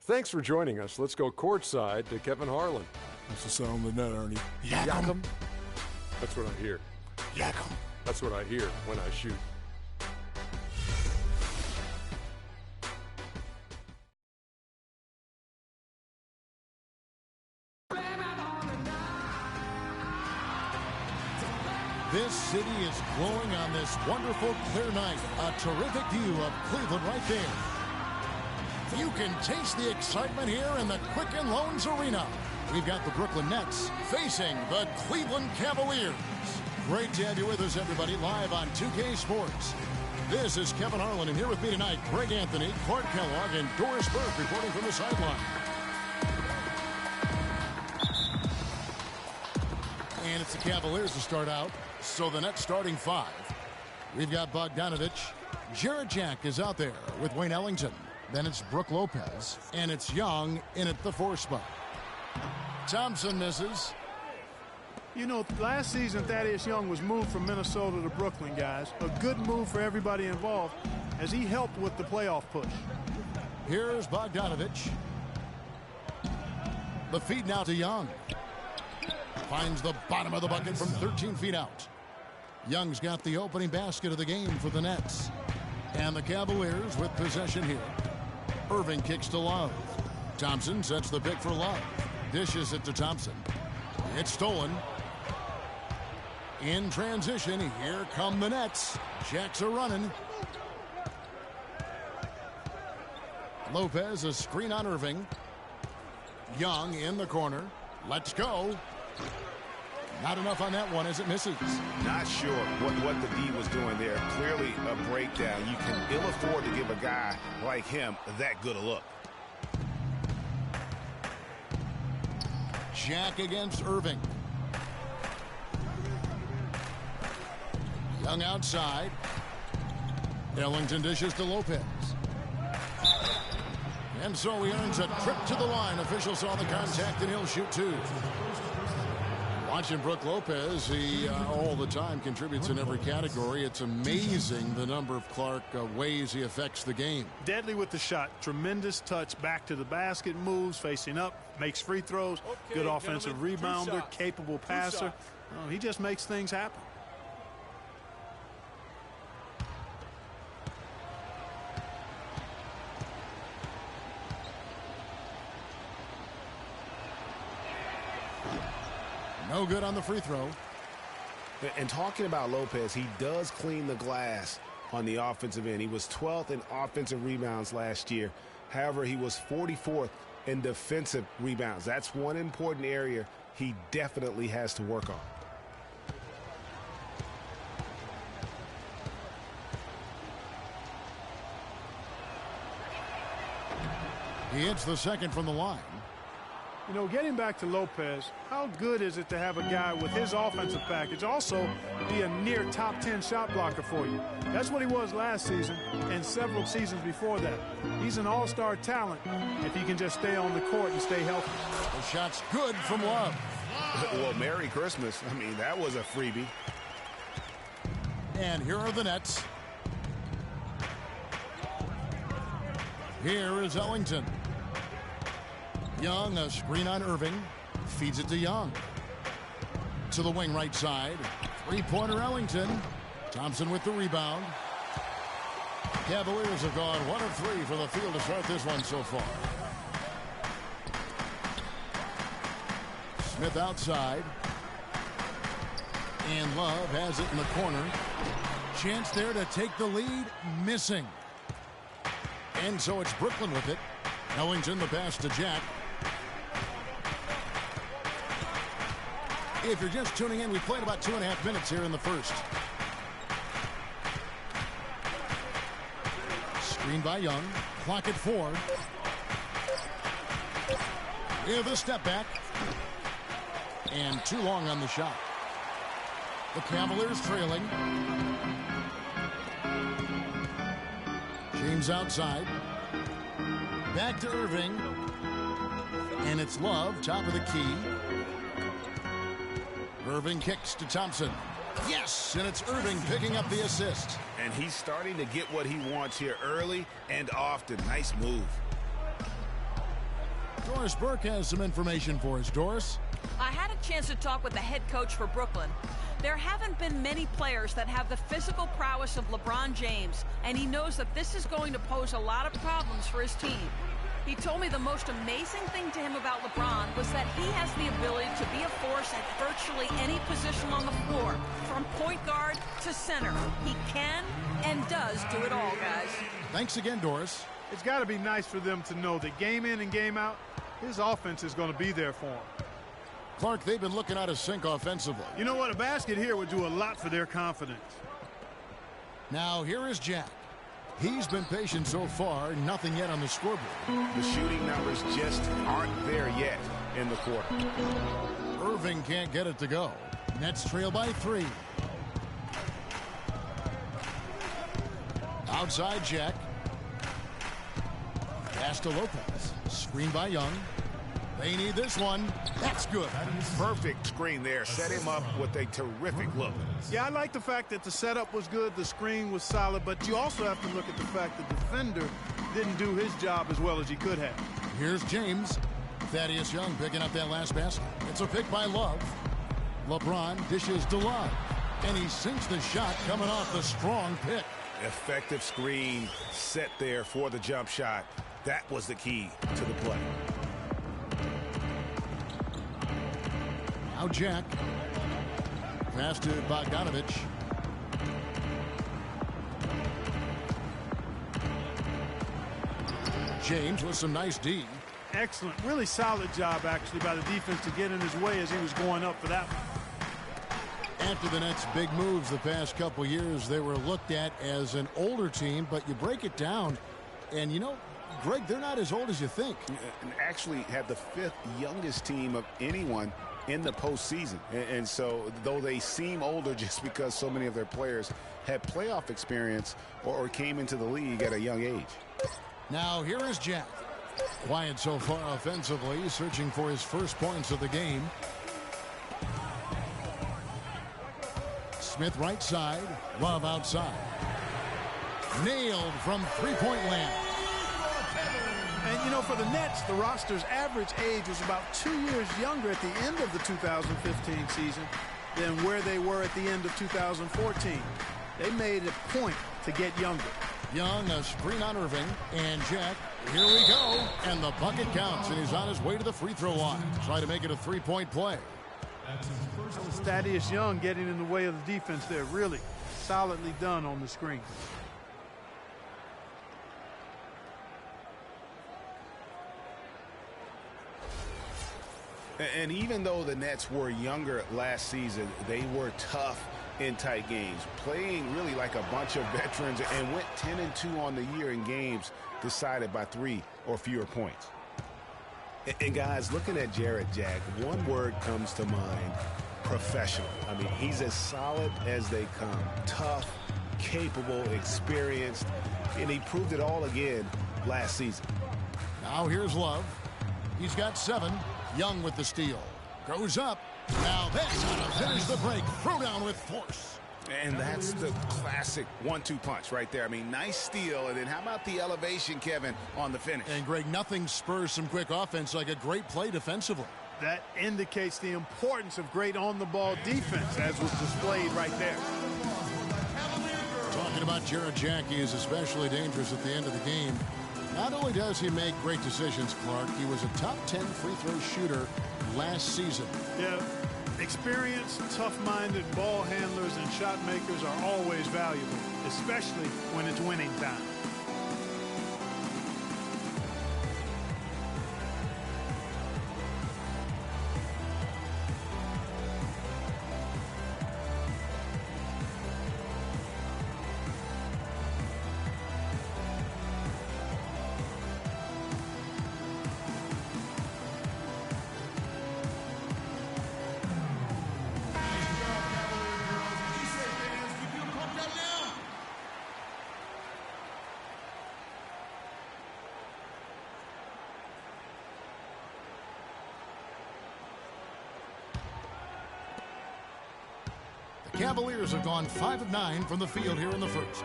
Thanks for joining us. Let's go courtside to Kevin Harlan. That's the sound of the net, Ernie. Yak 'em. That's what I hear. Yak 'em. That's what I hear when I shoot. This city is glowing on this wonderful, clear night. A terrific view of Cleveland right there. You can taste the excitement here in the Quicken Loans Arena. We've got the Brooklyn Nets facing the Cleveland Cavaliers. Great to have you with us, everybody, live on 2K Sports. This is Kevin Harlan, and here with me tonight, Greg Anthony, Clark Kellogg, and Doris Burke reporting from the sideline. And it's the Cavaliers to start out, so the Nets starting 5. We've got Bogdanovich. Jarrett Jack is out there with Wayne Ellington. Then it's Brook Lopez, and it's Young in at the 4 spot. Thompson misses. You know, last season, Thaddeus Young was moved from Minnesota to Brooklyn, guys. A good move for everybody involved as he helped with the playoff push. Here's Bogdanovich. The feed now to Young. Finds the bottom of the bucket from 13 feet out. Young's got the opening basket of the game for the Nets. And the Cavaliers with possession here. Irving kicks to Love. Thompson sets the pick for Love. Dishes it to Thompson. It's stolen. In transition, here come the Nets. Jacks are running. Lopez, a screen on Irving. Young in the corner. Let's go. Not enough on that one as it misses. Not sure what the D was doing there. Clearly a breakdown. You can ill afford to give a guy like him that good a look. Jack against Irving. Young outside. Ellington dishes to Lopez. And so he earns a trip to the line. Officials saw the contact and he'll shoot 2. Watching Brook Lopez, he all the time contributes in every category. It's amazing the number of ways he affects the game. Deadly with the shot. Tremendous touch back to the basket, moves, facing up, makes free throws. Good offensive rebounder, capable passer. He just makes things happen. No good on the free throw. And talking about Lopez, he does clean the glass on the offensive end. He was 12th in offensive rebounds last year. However, he was 44th in defensive rebounds. That's one important area he definitely has to work on. He hits the second from the line. You know, getting back to Lopez, how good is it to have a guy with his offensive package also be a near top 10 shot blocker for you? That's what he was last season and several seasons before that. He's an all-star talent if he can just stay on the court and stay healthy. The shot's good from Love. Well, Merry Christmas. I mean, that was a freebie. And here are the Nets. Here is Ellington. Young, a screen on Irving. Feeds it to Young. To the wing right side. Three-pointer Ellington. Thompson with the rebound. Cavaliers have gone 1 of 3 for the field to start this one so far. Smith outside. And Love has it in the corner. Chance there to take the lead. Missing. And so it's Brooklyn with it. Ellington the pass to Jack. If you're just tuning in, we played about 2.5 minutes here in the first. Screen by Young. Clock at 4. With a step back. And too long on the shot. The Cavaliers trailing. James outside. Back to Irving. And it's Love, top of the key. Irving kicks to Thompson. Yes, and it's Irving picking up the assist. And he's starting to get what he wants here early and often. Nice move. Doris Burke has some information for us. Doris? I had a chance to talk with the head coach for Brooklyn. There haven't been many players that have the physical prowess of LeBron James, and he knows that this is going to pose a lot of problems for his team. He told me the most amazing thing to him about LeBron was that he has the ability to be a force at virtually any position on the floor, from point guard to center. He can and does do it all, guys. Thanks again, Doris. It's got to be nice for them to know that game in and game out, his offense is going to be there for him. Clark, they've been looking out of sync offensively. You know what? A basket here would do a lot for their confidence. Now here is Jack. He's been patient so far, nothing yet on the scoreboard. The shooting numbers just aren't there yet in the quarter. Irving can't get it to go. Nets trail by 3. Outside Jack. Pass to Lopez. Screen by Young. They need this one. That's good. Perfect screen there. Set him up with a terrific look. Yeah, I like the fact that the setup was good, the screen was solid, but you also have to look at the fact that the defender didn't do his job as well as he could have. Here's James. Thaddeus Young picking up that last basket. It's a pick by Love. LeBron dishes to Love. And he sinks the shot coming off the strong pick. Effective screen set there for the jump shot. That was the key to the play. Now Jack. Pass to Bogdanovich. James with some nice D. Excellent. Really solid job, actually, by the defense to get in his way as he was going up for that one. After the Nets' big moves the past couple years, they were looked at as an older team, but you break it down, and you know, Greg, they're not as old as you think. And actually have the 5th youngest team of anyone in the postseason. And so, though they seem older just because so many of their players had playoff experience or came into the league at a young age. Now, here is Jack. Quiet so far offensively, searching for his first points of the game. Smith right side, Love outside. Nailed from three-point land. And, you know, for the Nets, the roster's average age was about 2 years younger at the end of the 2015 season than where they were at the end of 2014. They made a point to get younger. Young, a screen on Irving, and Jack, here we go. And the bucket counts, and he's on his way to the free throw line. Try to make it a three-point play. Thaddeus Young getting in the way of the defense there. Really solidly done on the screen. And even though the Nets were younger last season, they were tough in tight games, playing really like a bunch of veterans, and went 10-2 on the year in games decided by 3 or fewer points. And guys, looking at Jarrett Jack, one word comes to mind: professional. I mean, he's as solid as they come. Tough, capable, experienced, and he proved it all again last season. Now here's Love. He's got 7. Young with the steal. Goes up. Now that's how to finish the break. Throw down with force. And that's the classic 1-2 punch right there. I mean, nice steal. And then how about the elevation, Kevin, on the finish? And, Greg, nothing spurs some quick offense like a great play defensively. That indicates the importance of great on-the-ball defense, as was displayed right there. Talking about Jarrett Jack, he is especially dangerous at the end of the game. Not only does he make great decisions, Clark, he was a top 10 free throw shooter last season. Yeah, experienced, tough-minded ball handlers and shot makers are always valuable, especially when it's winning time. Cavaliers have gone 5 of 9 from the field here in the first.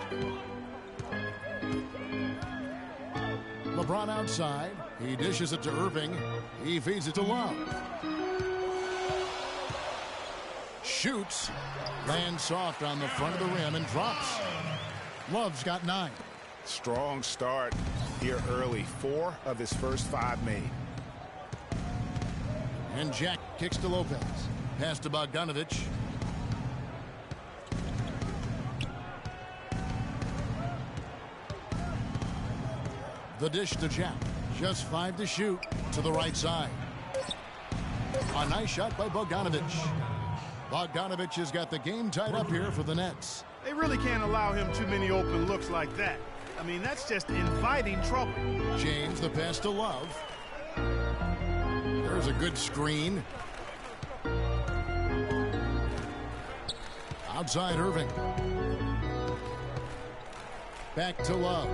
LeBron outside. He dishes it to Irving. He feeds it to Love. Shoots. Lands soft on the front of the rim and drops. Love's got 9. Strong start here early. 4 of his first 5 made. And Jack kicks to Lopez. Pass to Bogdanovich. The dish to Jack. Just 5 to shoot to the right side. A nice shot by Bogdanovich. Bogdanovich has got the game tied up here for the Nets. They really can't allow him too many open looks like that. I mean, that's just inviting trouble. James, the pass to Love. There's a good screen. Outside Irving. Back to Love.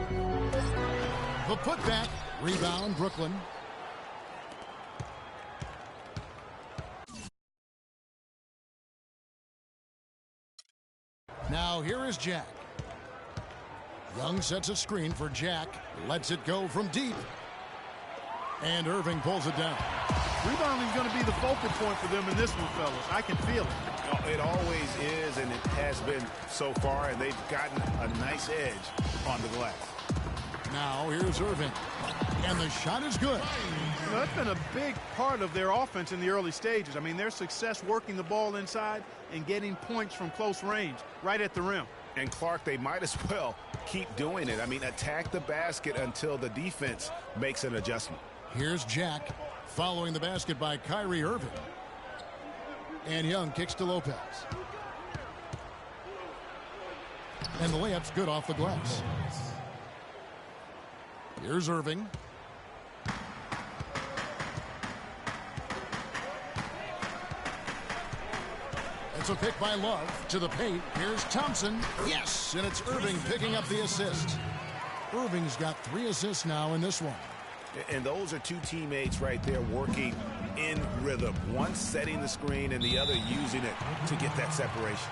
The putback. Rebound, Brooklyn. Now here is Jack. Young sets a screen for Jack. Lets it go from deep. And Irving pulls it down. Rebounding is going to be the focal point for them in this one, fellas. I can feel it. It always is, and it has been so far, and they've gotten a nice edge on the glass. Now here's Irving. And the shot is good. You know, that's been a big part of their offense in the early stages. I mean, their success working the ball inside and getting points from close range, right at the rim. And Clark, they might as well keep doing it. I mean, attack the basket until the defense makes an adjustment. Here's Jack following the basket by Kyrie Irving. And Young kicks to Lopez. And the layup's good off the glass. Here's Irving. It's a pick by Love to the paint. Here's Thompson. Yes, and it's Irving picking up the assist. Irving's got 3 assists now in this one. And those are 2 teammates right there working in rhythm. One setting the screen and the other using it to get that separation.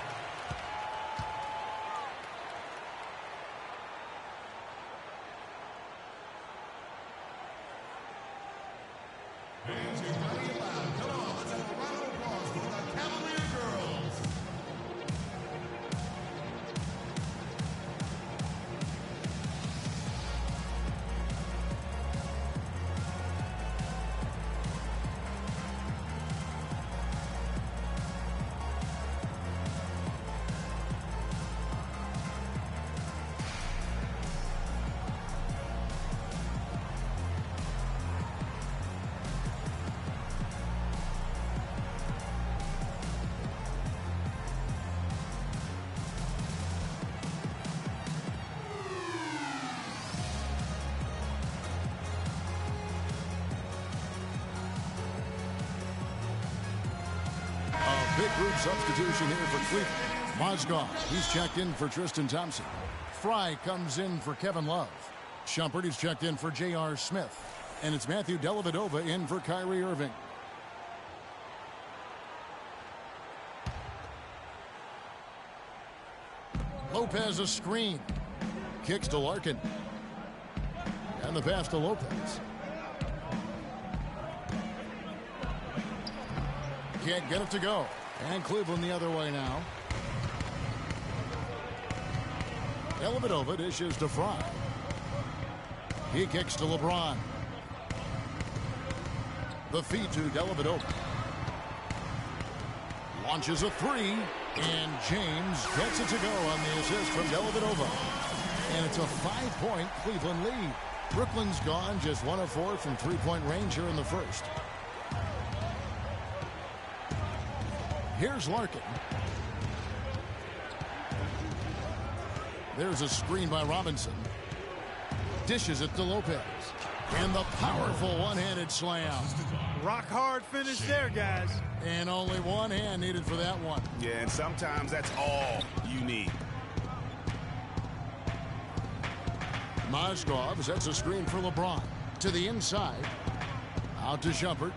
Big group substitution here for Cleveland. Mozgov, he's checked in for Tristan Thompson. Fry comes in for Kevin Love. Shumpert is checked in for J.R. Smith. And it's Matthew Dellavedova in for Kyrie Irving. Lopez a screen. Kicks to Larkin. And the pass to Lopez. Can't get it to go. And Cleveland the other way now. Dellavedova dishes to Fry. He kicks to LeBron. The feed to Dellavedova. Launches a 3. And James gets it to go on the assist from Dellavedova. And it's a 5-point Cleveland lead. Brooklyn's gone just 1 of 4 from 3-point range here in the first. Here's Larkin. There's a screen by Robinson. Dishes it to Lopez. And the powerful one-handed slam. Rock hard finish there, guys. And only one hand needed for that one. Yeah, and sometimes that's all you need. Mozgov sets a screen for LeBron. To the inside. Out to Shumpert.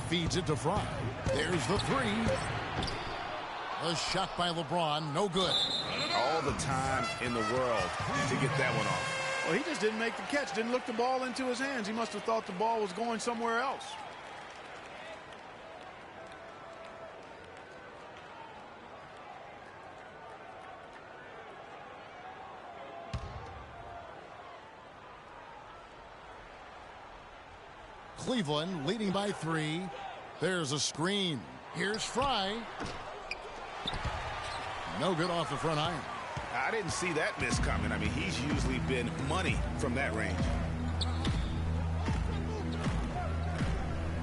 Feeds it to Fry. There's the 3. A shot by LeBron. No good. all the time in the world to get that one off. Well, he just didn't make the catch, didn't look the ball into his hands. He must have thought the ball was going somewhere else. Cleveland leading by 3. There's a screen. Here's Fry. No good off the front iron. I didn't see that miss coming. I mean, he's usually been money from that range.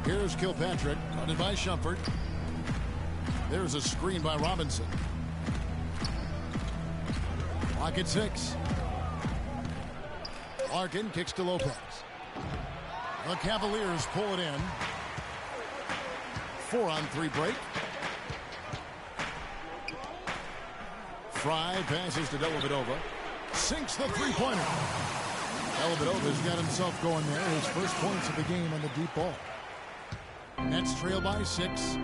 Here's Kilpatrick, guarded by Shumpert. There's a screen by Robinson. Clock at 6. Larkin kicks to Lopez. The Cavaliers pull it in. 4-on-3 break. Fry passes to Dellavedova. Sinks the three-pointer. Dellavedova's got himself going there. His first points of the game on the deep ball. Nets trail by 6.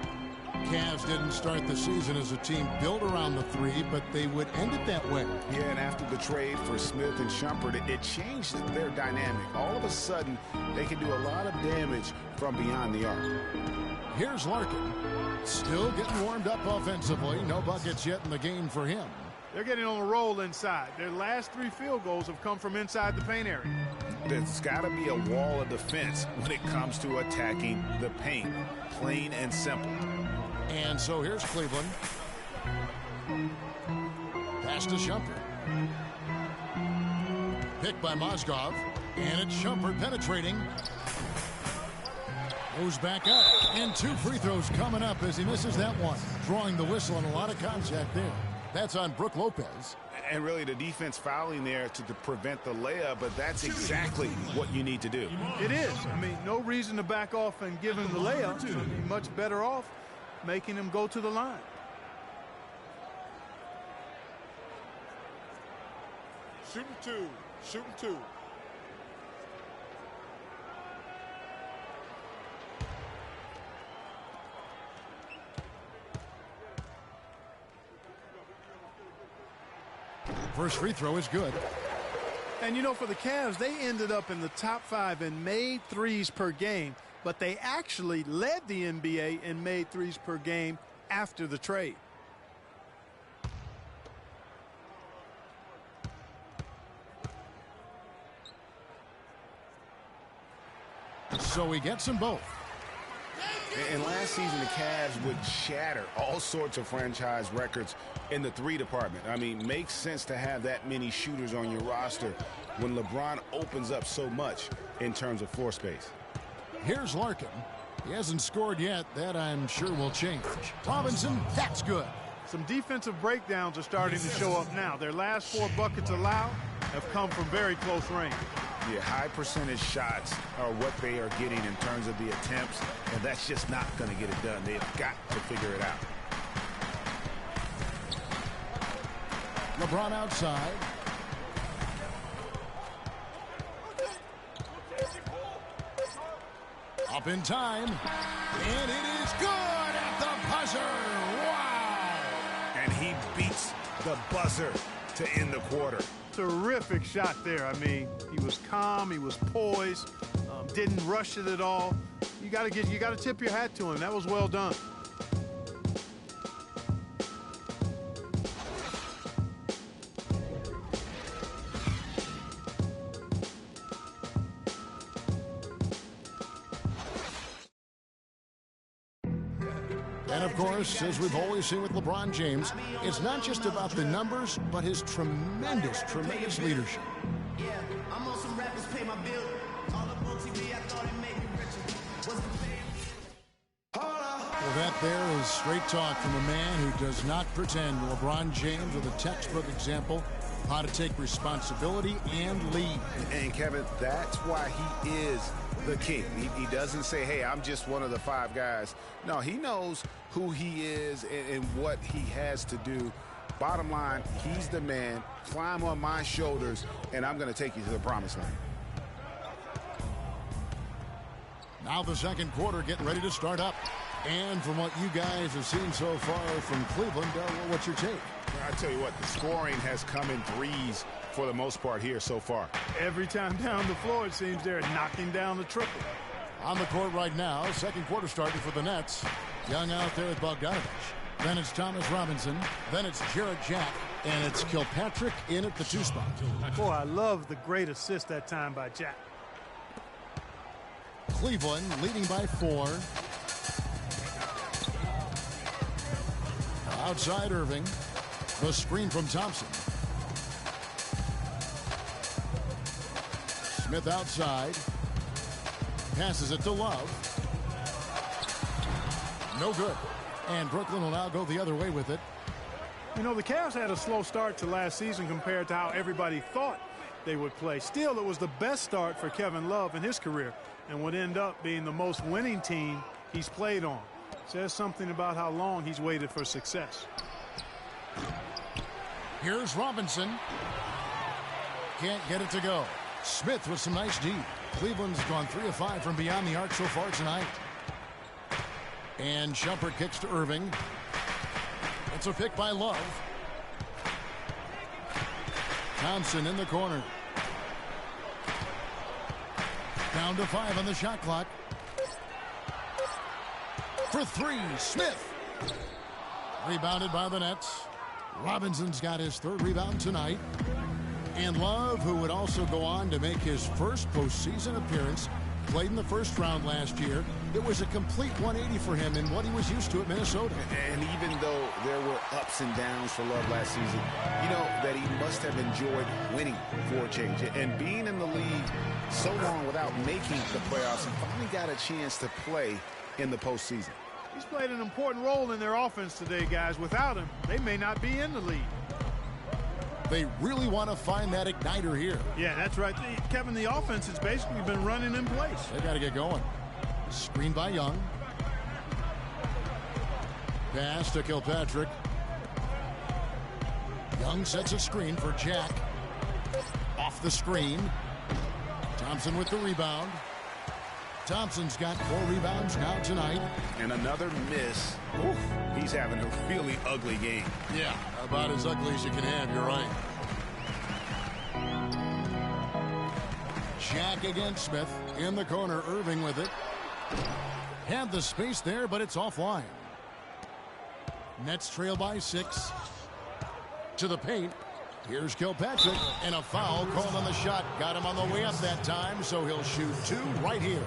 Cavs didn't start the season as a team built around the 3, but they would end it that way. Yeah, and after the trade for Smith and Shumpert, it changed their dynamic. All of a sudden, they can do a lot of damage from beyond the arc. Here's Larkin. Still getting warmed up offensively. No buckets yet in the game for him. They're getting on a roll inside. Their last 3 field goals have come from inside the paint area. There's got to be a wall of defense when it comes to attacking the paint. Plain and simple. And so here's Cleveland. Pass to Shumpert. Picked by Mozgov. And it's Shumpert penetrating. Goes back up. And 2 free throws coming up as he misses that one. Drawing the whistle and a lot of contact there. That's on Brook Lopez. And really the defense fouling there to prevent the layup, but that's exactly what you need to do. It is. I mean, no reason to back off and give him the layup. You'd be much better off making him go to the line. Shooting 2. Shooting 2. First free throw is good. And, you know, for the Cavs, they ended up in the top 5 and made threes per game, but they actually led the NBA and made threes per game after the trade. So he gets them both. And last season, the Cavs would shatter all sorts of franchise records in the 3 department. I mean, makes sense to have that many shooters on your roster when LeBron opens up so much in terms of floor space. Here's Larkin. He hasn't scored yet. That, I'm sure, will change. Robinson, that's good. Some defensive breakdowns are starting to show up now. Their last 4 buckets allowed have come from very close range. Yeah, high percentage shots are what they are getting in terms of the attempts, and that's just not going to get it done. They've got to figure it out. LeBron outside. Up in time. And it is good at the buzzer. Wow. And he beats the buzzer to end the quarter. Terrific shot there. I mean, he was calm, he was poised, didn't rush it at all. You got to tip your hat to him. That was well done. And of course, as we've always seen with LeBron James, it's not just about the numbers, but his tremendous leadership. Yeah, I'm on some rappers pay my bill. All up on TV, I thought it made me richer. What's the plan? Well, that there is straight talk from a man who does not pretend. LeBron James with a textbook example of how to take responsibility and lead. And Kevin, that's why he is the king. He doesn't say, hey, I'm just one of the 5 guys. No, he knows who he is and what he has to do. Bottom line, he's the man. Climb on my shoulders, and I'm going to take you to the promised land. Now the second quarter getting ready to start up. And from what you guys have seen so far from Cleveland, what's your take? I tell you what, the scoring has come in threes for the most part here so far. Every time down the floor, it seems they're knocking down the triple. On the court right now, second quarter starting for the Nets. Young out there with Bogdanovich. Then it's Thomas Robinson. Then it's Jarrett Jack. And it's Kilpatrick in at the 2 spot. Boy, I love the great assist that time by Jack. Cleveland leading by 4. Outside Irving. The screen from Thompson. Smith outside. Passes it to Love. No good. And Brooklyn will now go the other way with it. You know, the Cavs had a slow start to last season compared to how everybody thought they would play. Still, it was the best start for Kevin Love in his career and would end up being the most winning team he's played on. Says something about how long he's waited for success. Here's Robinson. Can't get it to go. Smith with some nice D. Cleveland's gone 3 of 5 from beyond the arc so far tonight. And Shumpert kicks to Irving. It's a pick by Love. Thompson in the corner. Down to 5 on the shot clock. For 3, Smith. Rebounded by the Nets. Robinson's got his 3rd rebound tonight. And Love, who would also go on to make his first postseason appearance, played in the first round last year. It was a complete 180 for him in what he was used to at Minnesota. And even though there were ups and downs for Love last season, you know that he must have enjoyed winning for a change. And being in the league so long without making the playoffs, he finally got a chance to play in the postseason. He's played an important role in their offense today, guys. Without him, they may not be in the league. They really want to find that igniter here. Yeah, that's right. Kevin, the offense has basically been running in place. They got to get going. Screen by Young. Pass to Kilpatrick. Young sets a screen for Jack. Off the screen. Thompson with the rebound. Thompson's got 4 rebounds now tonight. And another miss. Oof, he's having a really ugly game. Yeah, about as ugly as you can have, you're right. Jack against Smith. In the corner, Irving with it. Had the space there, but it's offline. Nets trail by 6. To the paint. Here's Kilpatrick, and a foul called on the shot. Got him on the way up that time, so he'll shoot 2 right here.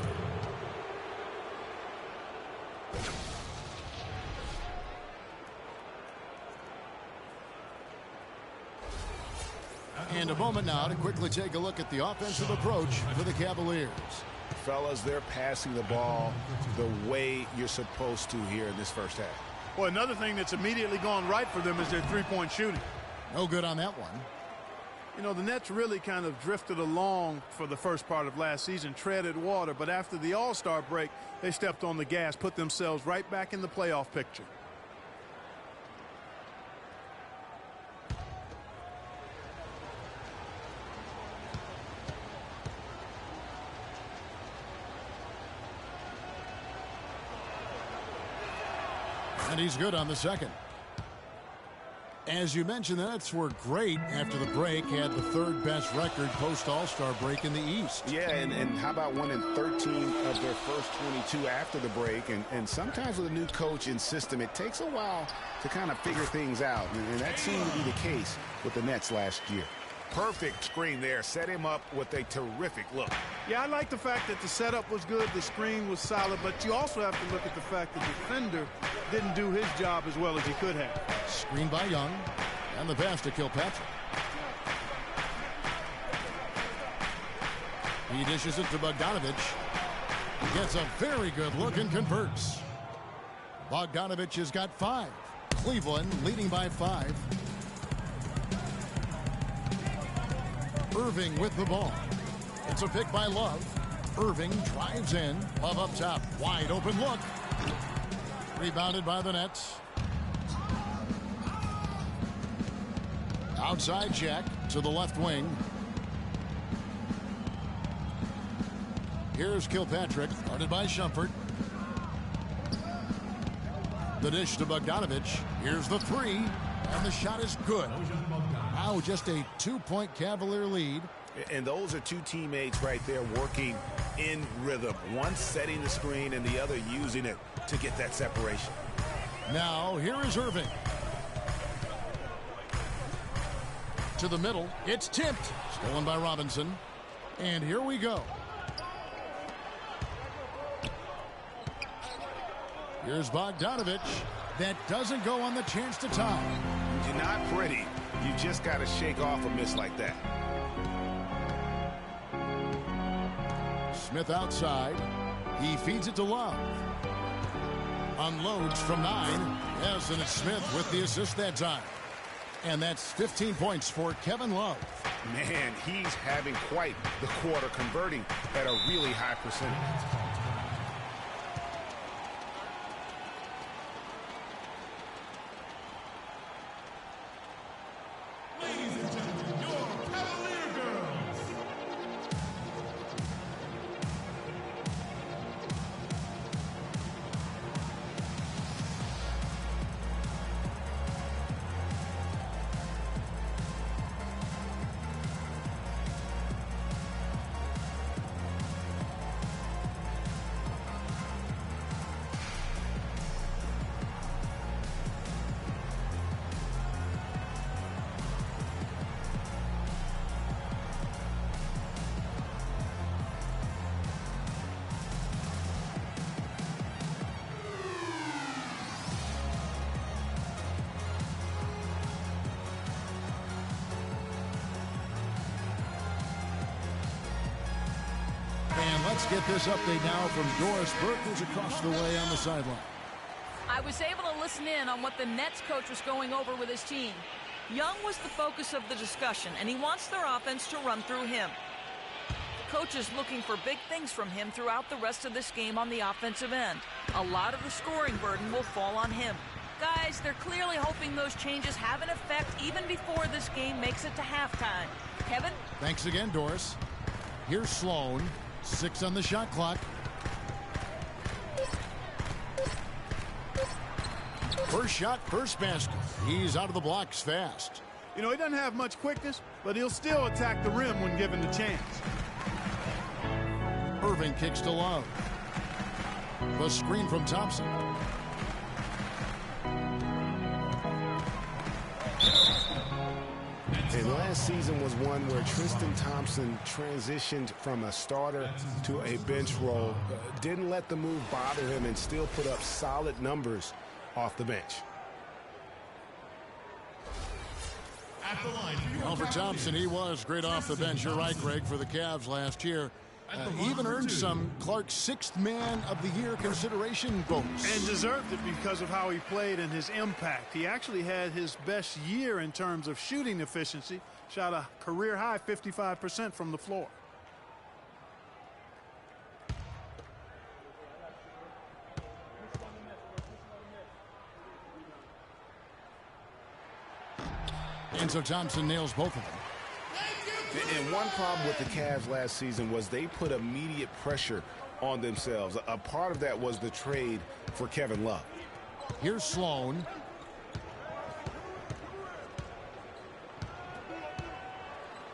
And a moment now to quickly take a look at the offensive approach for the Cavaliers. Fellas, they're passing the ball the way you're supposed to here in this first half. Well, another thing that's immediately gone right for them is their three-point shooting. No good on that one. You know, the Nets really kind of drifted along for the first part of last season, treaded water, but after the All-Star break, they stepped on the gas, put themselves right back in the playoff picture. And he's good on the second. As you mentioned, the Nets were great after the break, had the 3rd best record post-All-Star break in the East. Yeah, and how about winning 13 of their first 22 after the break? And sometimes with a new coach and system, it takes a while to kind of figure things out. And that seemed to be the case with the Nets last year. Perfect screen there. Set him up with a terrific look. Yeah, I like the fact that the setup was good, the screen was solid, but you also have to look at the fact that the defender didn't do his job as well as he could have. Screen by Young, and the pass to Kilpatrick. He dishes it to Bogdanovich. Gets a very good look and converts. Bogdanovich has got 5. Cleveland leading by 5. Irving with the ball. It's a pick by Love. Irving drives in. Love up top. Wide open look. Rebounded by the Nets. Outside Jack to the left wing. Here's Kilpatrick. Guarded by Shumpert. The dish to Bogdanovich. Here's the 3. And the shot is good. Now just a 2-point Cavalier lead. And those are two teammates right there working in rhythm. One setting the screen and the other using it to get that separation. Now here is Irving. To the middle. It's tipped. Stolen by Robinson. And here we go. Here's Bogdanovich. That doesn't go on the chance to tie. You're not pretty. You just got to shake off a miss like that. Smith outside. He feeds it to Love. Unloads from 9. Yes, and it's Smith with the assist that time. And that's 15 points for Kevin Love. Man, he's having quite the quarter, converting at a really high percentage. Let's get this update now from Doris Burke, who's across the way on the sideline. I was able to listen in on what the Nets coach was going over with his team. Young was the focus of the discussion, and he wants their offense to run through him. The coach is looking for big things from him throughout the rest of this game on the offensive end. A lot of the scoring burden will fall on him. Guys, they're clearly hoping those changes have an effect even before this game makes it to halftime. Kevin? Thanks again, Doris. Here's Sloan. 6 on the shot clock. First shot, first basket. He's out of the blocks fast. You know, he doesn't have much quickness, but he'll still attack the rim when given the chance. Irving kicks to Love. The screen from Thompson. And last season was one where Tristan Thompson transitioned from a starter to a bench role. Didn't let the move bother him and still put up solid numbers off the bench. Well, for Thompson, he was great off the bench. You're right, Greg, for the Cavs last year. Even earned some Clark's 6th Man of the Year consideration bonus. And deserved it because of how he played and his impact. He actually had his best year in terms of shooting efficiency. Shot a career-high 55% from the floor. And so Thompson nails both of them. And one problem with the Cavs last season was they put immediate pressure on themselves. A part of that was the trade for Kevin Love. Here's Sloan.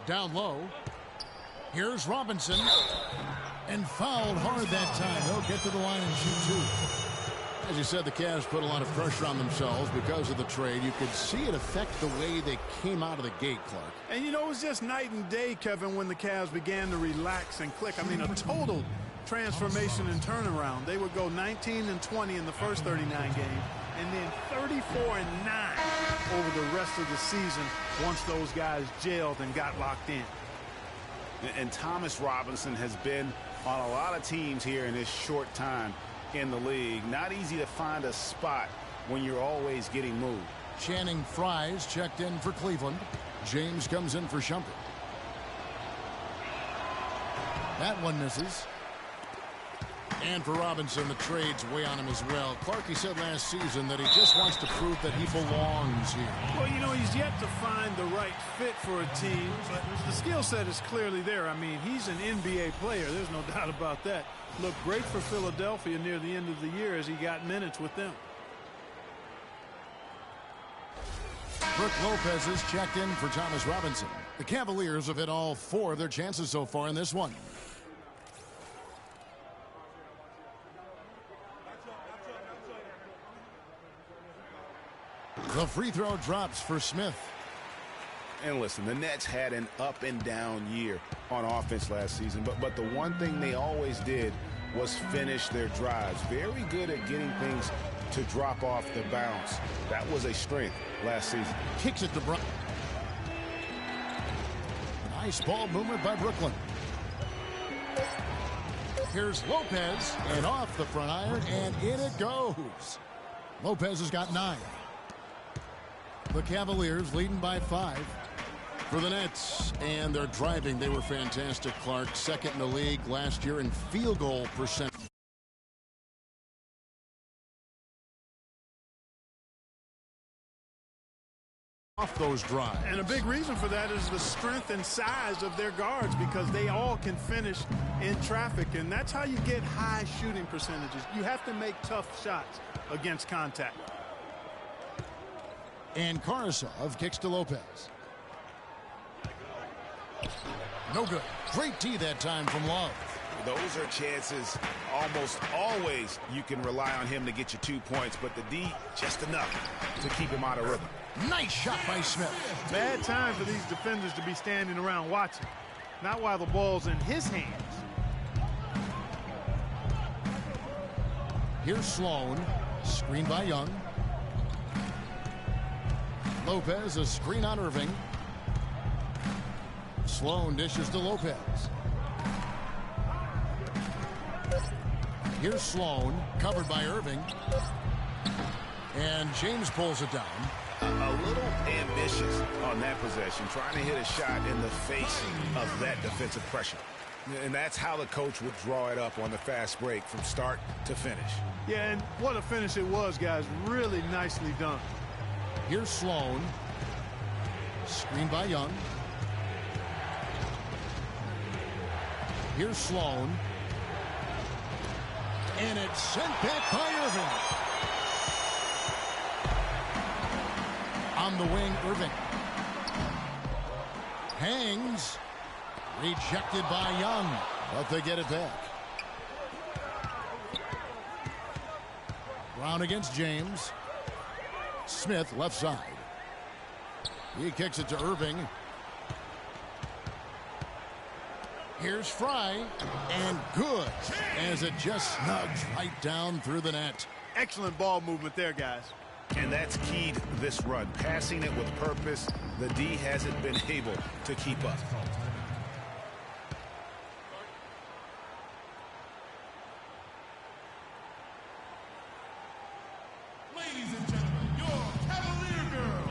Down low. Here's Robinson. And fouled hard that time. He'll get to the line and shoot 2. As you said, the Cavs put a lot of pressure on themselves because of the trade. You could see it affect the way they came out of the gate, Clark. And, you know, it was just night and day, Kevin, when the Cavs began to relax and click. I mean, a total transformation and turnaround. They would go 19-20 in the first 39 games, and then 34-9 over the rest of the season once those guys gelled and got locked in. And Thomas Robinson has been on a lot of teams here in this short time in the league. Not easy to find a spot when you're always getting moved. Channing Frye's checked in for Cleveland. James comes in for Shumpert. That one misses. And for Robinson, the trade's way on him as well. Clarkie said last season that he just wants to prove that he belongs here. Well, you know, he's yet to find the right fit for a team, but the skill set is clearly there. I mean, he's an NBA player. There's no doubt about that. Looked great for Philadelphia near the end of the year as he got minutes with them. Brook Lopez is checked in for Thomas Robinson. The Cavaliers have hit all 4 of their chances so far in this one. The free throw drops for Smith. And listen, the Nets had an up and down year on offense last season, but the one thing they always did was finish their drives. Very good at getting things to drop off the bounce. That was a strength last season. Kicks it to Brown. Nice ball movement by Brooklyn. Here's Lopez, and off the front iron, and in it goes. Lopez has got 9. The Cavaliers leading by 5 for the Nets, and they're driving. They were fantastic, Clark. Second in the league last year in field goal percent. Off those drives. And a big reason for that is the strength and size of their guards, because they all can finish in traffic, and that's how you get high shooting percentages. You have to make tough shots against contact. And Karasov kicks to Lopez. No good. Great tee that time from Love. Those are chances almost always you can rely on him to get you 2 points, but the D just enough to keep him out of rhythm. Nice shot by Smith. Bad time for these defenders to be standing around watching. Not while the ball's in his hands. Here's Sloan. Screen by Young. Lopez, a screen on Irving. Sloan dishes to Lopez. Here's Sloan, covered by Irving. And James pulls it down. A little ambitious on that possession, trying to hit a shot in the face of that defensive pressure. And that's how the coach would draw it up on the fast break from start to finish. Yeah, and what a finish it was, guys. Really nicely done. Here's Sloan. Screen by Young. Here's Sloan. And it's sent back by Irving. On the wing, Irving. Hangs. Rejected by Young. But they get it back. Brown against James. Smith left side. He kicks it to Irving. Here's Fry, and good, as it just snugs right down through the net. Excellent ball movement there, guys. And that's keyed this run. Passing it with purpose. The D hasn't been able to keep up. Ladies and gentlemen, your Cavalier girls.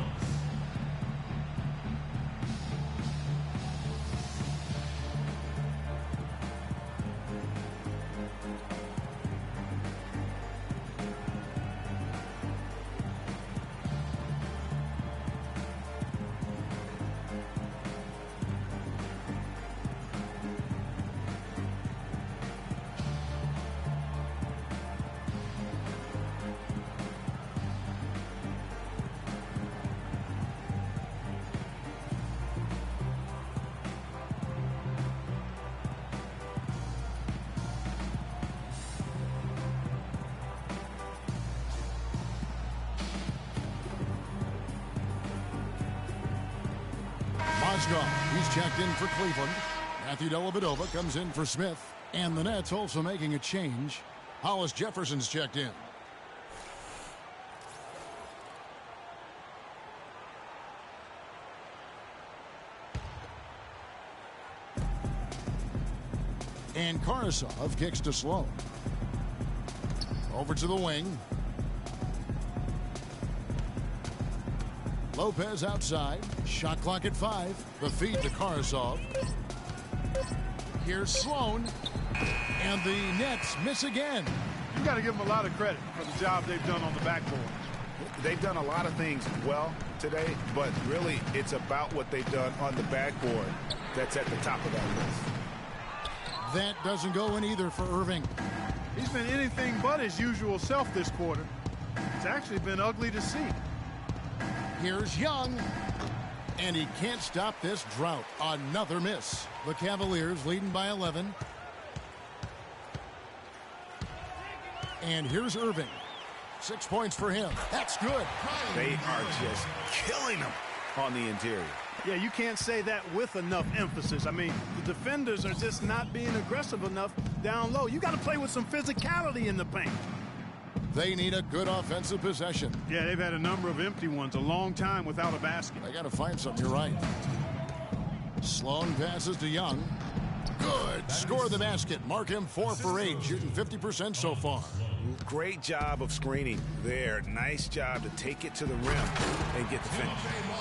He's checked in for Cleveland. Matthew Dellavedova comes in for Smith. And the Nets also making a change. Hollis Jefferson's checked in. And Karasov kicks to Sloan. Over to the wing. Lopez outside. Shot clock at 5. The feed to Karasov. Here's Sloan. And the Nets miss again. You got to give them a lot of credit for the job they've done on the backboard. They've done a lot of things well today, but really it's about what they've done on the backboard that's at the top of that list. That doesn't go in either for Irving. He's been anything but his usual self this quarter. It's actually been ugly to see. Here's Young. And he can't stop this drought. Another miss. The Cavaliers leading by 11. And here's Irving. 6 points for him. That's good. They are just killing him on the interior. Yeah, you can't say that with enough emphasis. I mean, the defenders are just not being aggressive enough down low. You got to play with some physicality in the paint. They need a good offensive possession. Yeah, they've had a number of empty ones, a long time without a basket. They got to find something. You're right. Sloan passes to Young. Good. Score the basket. Mark him 4 for 8, shooting 50% so far. Great job of screening there. Nice job to take it to the rim and get the finish.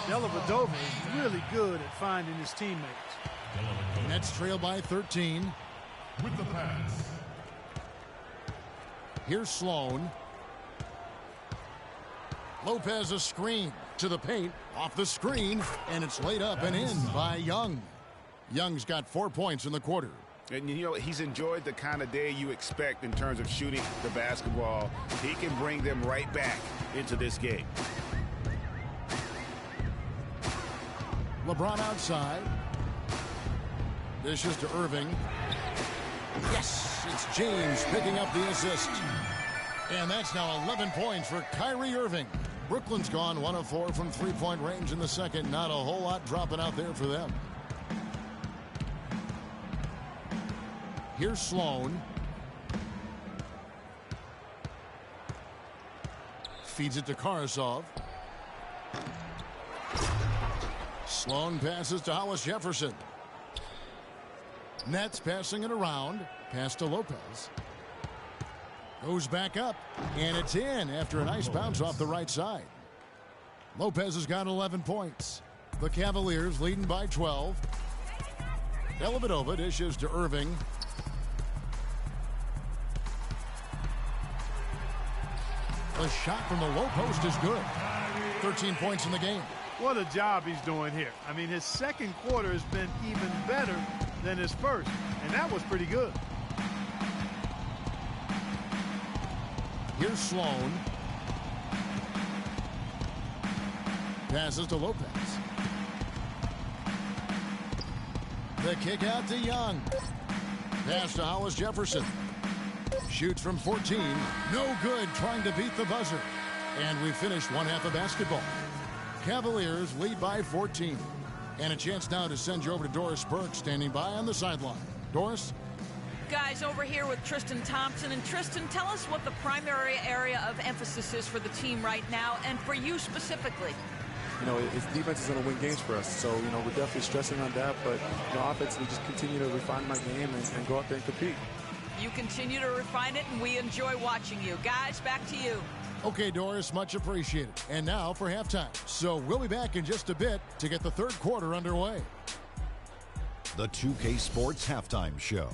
Dellavedova is really good at finding his teammates. Nets trail by 13. With the pass. Here's Sloan. Lopez a screen to the paint. Off the screen, and it's laid up and in by Young. Young's got 4 points in the quarter. And, you know, he's enjoyed the kind of day you expect in terms of shooting the basketball. He can bring them right back into this game. LeBron outside. Dishes to Irving. Yes, it's James picking up the assist. And that's now 11 points for Kyrie Irving. Brooklyn's gone 1 of 4 from three-point range in the second. Not a whole lot dropping out there for them. Here's Sloan. Feeds it to Karasov. Sloan passes to Hollis Jefferson. Nets passing it around. Pass to Lopez. Goes back up. And it's in after a nice bounce off the right side. Lopez has got 11 points. The Cavaliers leading by 12. Dellavedova dishes to Irving. The shot from the low post is good. 13 points in the game. What a job he's doing here. I mean, his second quarter has been even better than his first, and that was pretty good. Here's Sloan. Passes to Lopez. The kick out to Young. Pass to Hollis Jefferson. Shoots from 14. No good, trying to beat the buzzer. And we finished one half of basketball. Cavaliers lead by 14. And a chance now to send you over to Doris Burke, standing by on the sideline. Doris? Guys, over here with Tristan Thompson. And Tristan, tell us what the primary area of emphasis is for the team right now, and for you specifically. You know, defense is going to win games for us. So, you know, we're definitely stressing on that. But, you know, offensively, just continue to refine my game and go out there and compete. You continue to refine it, and we enjoy watching you. Guys, back to you. Okay, Doris, much appreciated. And now for halftime. So we'll be back in just a bit to get the third quarter underway. The 2K Sports Halftime Show.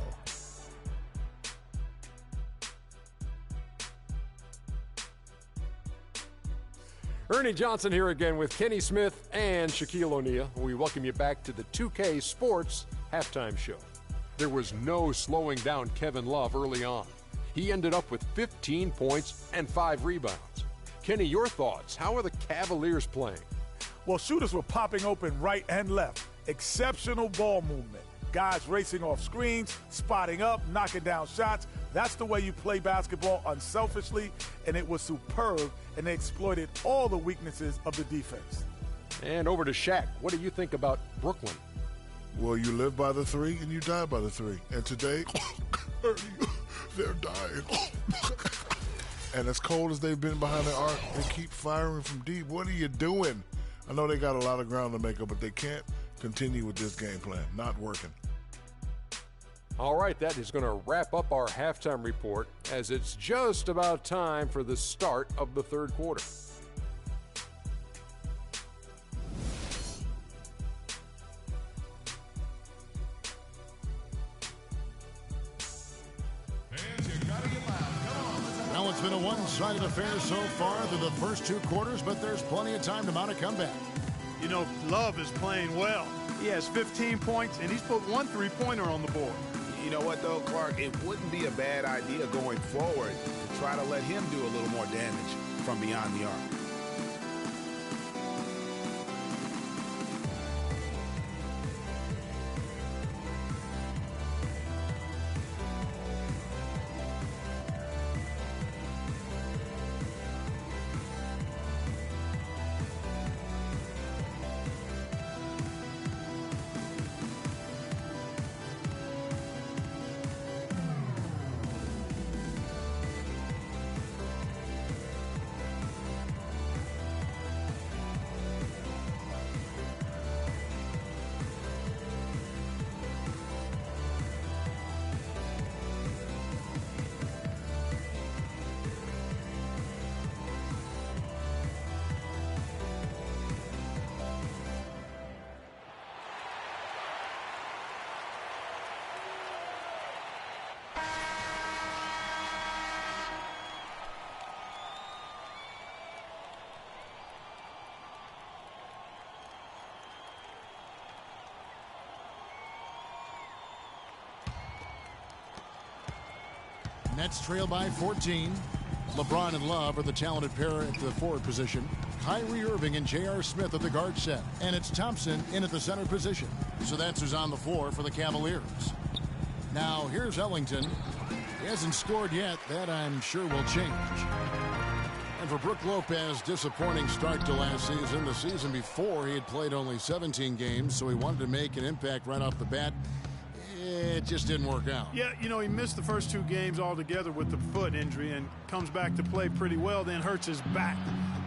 Ernie Johnson here again with Kenny Smith and Shaquille O'Neal. We welcome you back to the 2K Sports Halftime Show. There was no slowing down Kevin Love early on. He ended up with 15 points and 5 rebounds. Kenny, your thoughts? How are the Cavaliers playing? Well, shooters were popping open right and left. Exceptional ball movement. Guys racing off screens, spotting up, knocking down shots. That's the way you play basketball unselfishly, and it was superb, and they exploited all the weaknesses of the defense. And over to Shaq. What do you think about Brooklyn? Well, you live by the 3 and you die by the 3. And today, they're dying. And as cold as they've been behind the arc, they keep firing from deep. What are you doing? I know they got a lot of ground to make up, but they can't continue with this game plan. Not working. All right, that is going to wrap up our halftime report, as it's just about time for the start of the third quarter. Now it's been a one-sided affair so far through the first 2 quarters, but there's plenty of time to mount a comeback. You know, Love is playing well. He has 15 points, and he's put 1 3-pointer on the board. You know what, though, Clark? It wouldn't be a bad idea going forward to try to let him do a little more damage from beyond the arc. Nets trail by 14. LeBron and Love are the talented pair at the forward position. Kyrie Irving and J.R. Smith at the guard set. And it's Thompson in at the center position. So that's who's on the floor for the Cavaliers. Now here's Ellington. He hasn't scored yet. That I'm sure will change. And for Brook Lopez, disappointing start to last season. The season before, he had played only 17 games, so he wanted to make an impact right off the bat. It just didn't work out. Yeah, you know, he missed the first 2 games altogether with the foot injury and comes back to play pretty well, then hurts his back.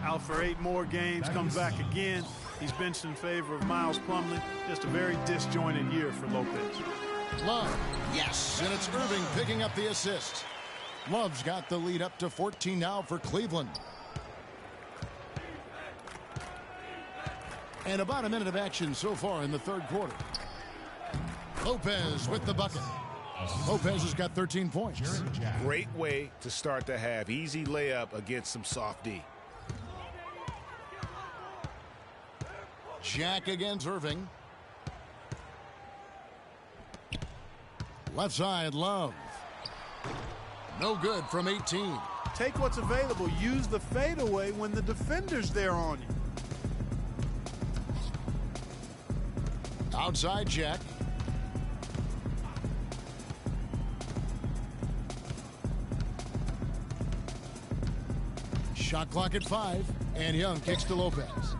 Out for 8 more games, comes back again. He's benched in favor of Miles Plumlee. Just a very disjointed year for Lopez. Love, yes, and it's Irving picking up the assist. Love's got the lead up to 14 now for Cleveland. And about a minute of action so far in the third quarter. Lopez with the bucket. Lopez has got 13 points. Great way to start the half. Easy layup against some soft D. Jack against Irving. Left side, Love. No good from 18. Take what's available. Use the fadeaway when the defender's there on you. Outside Jack. Shot clock at 5, and Young kicks to Lopez.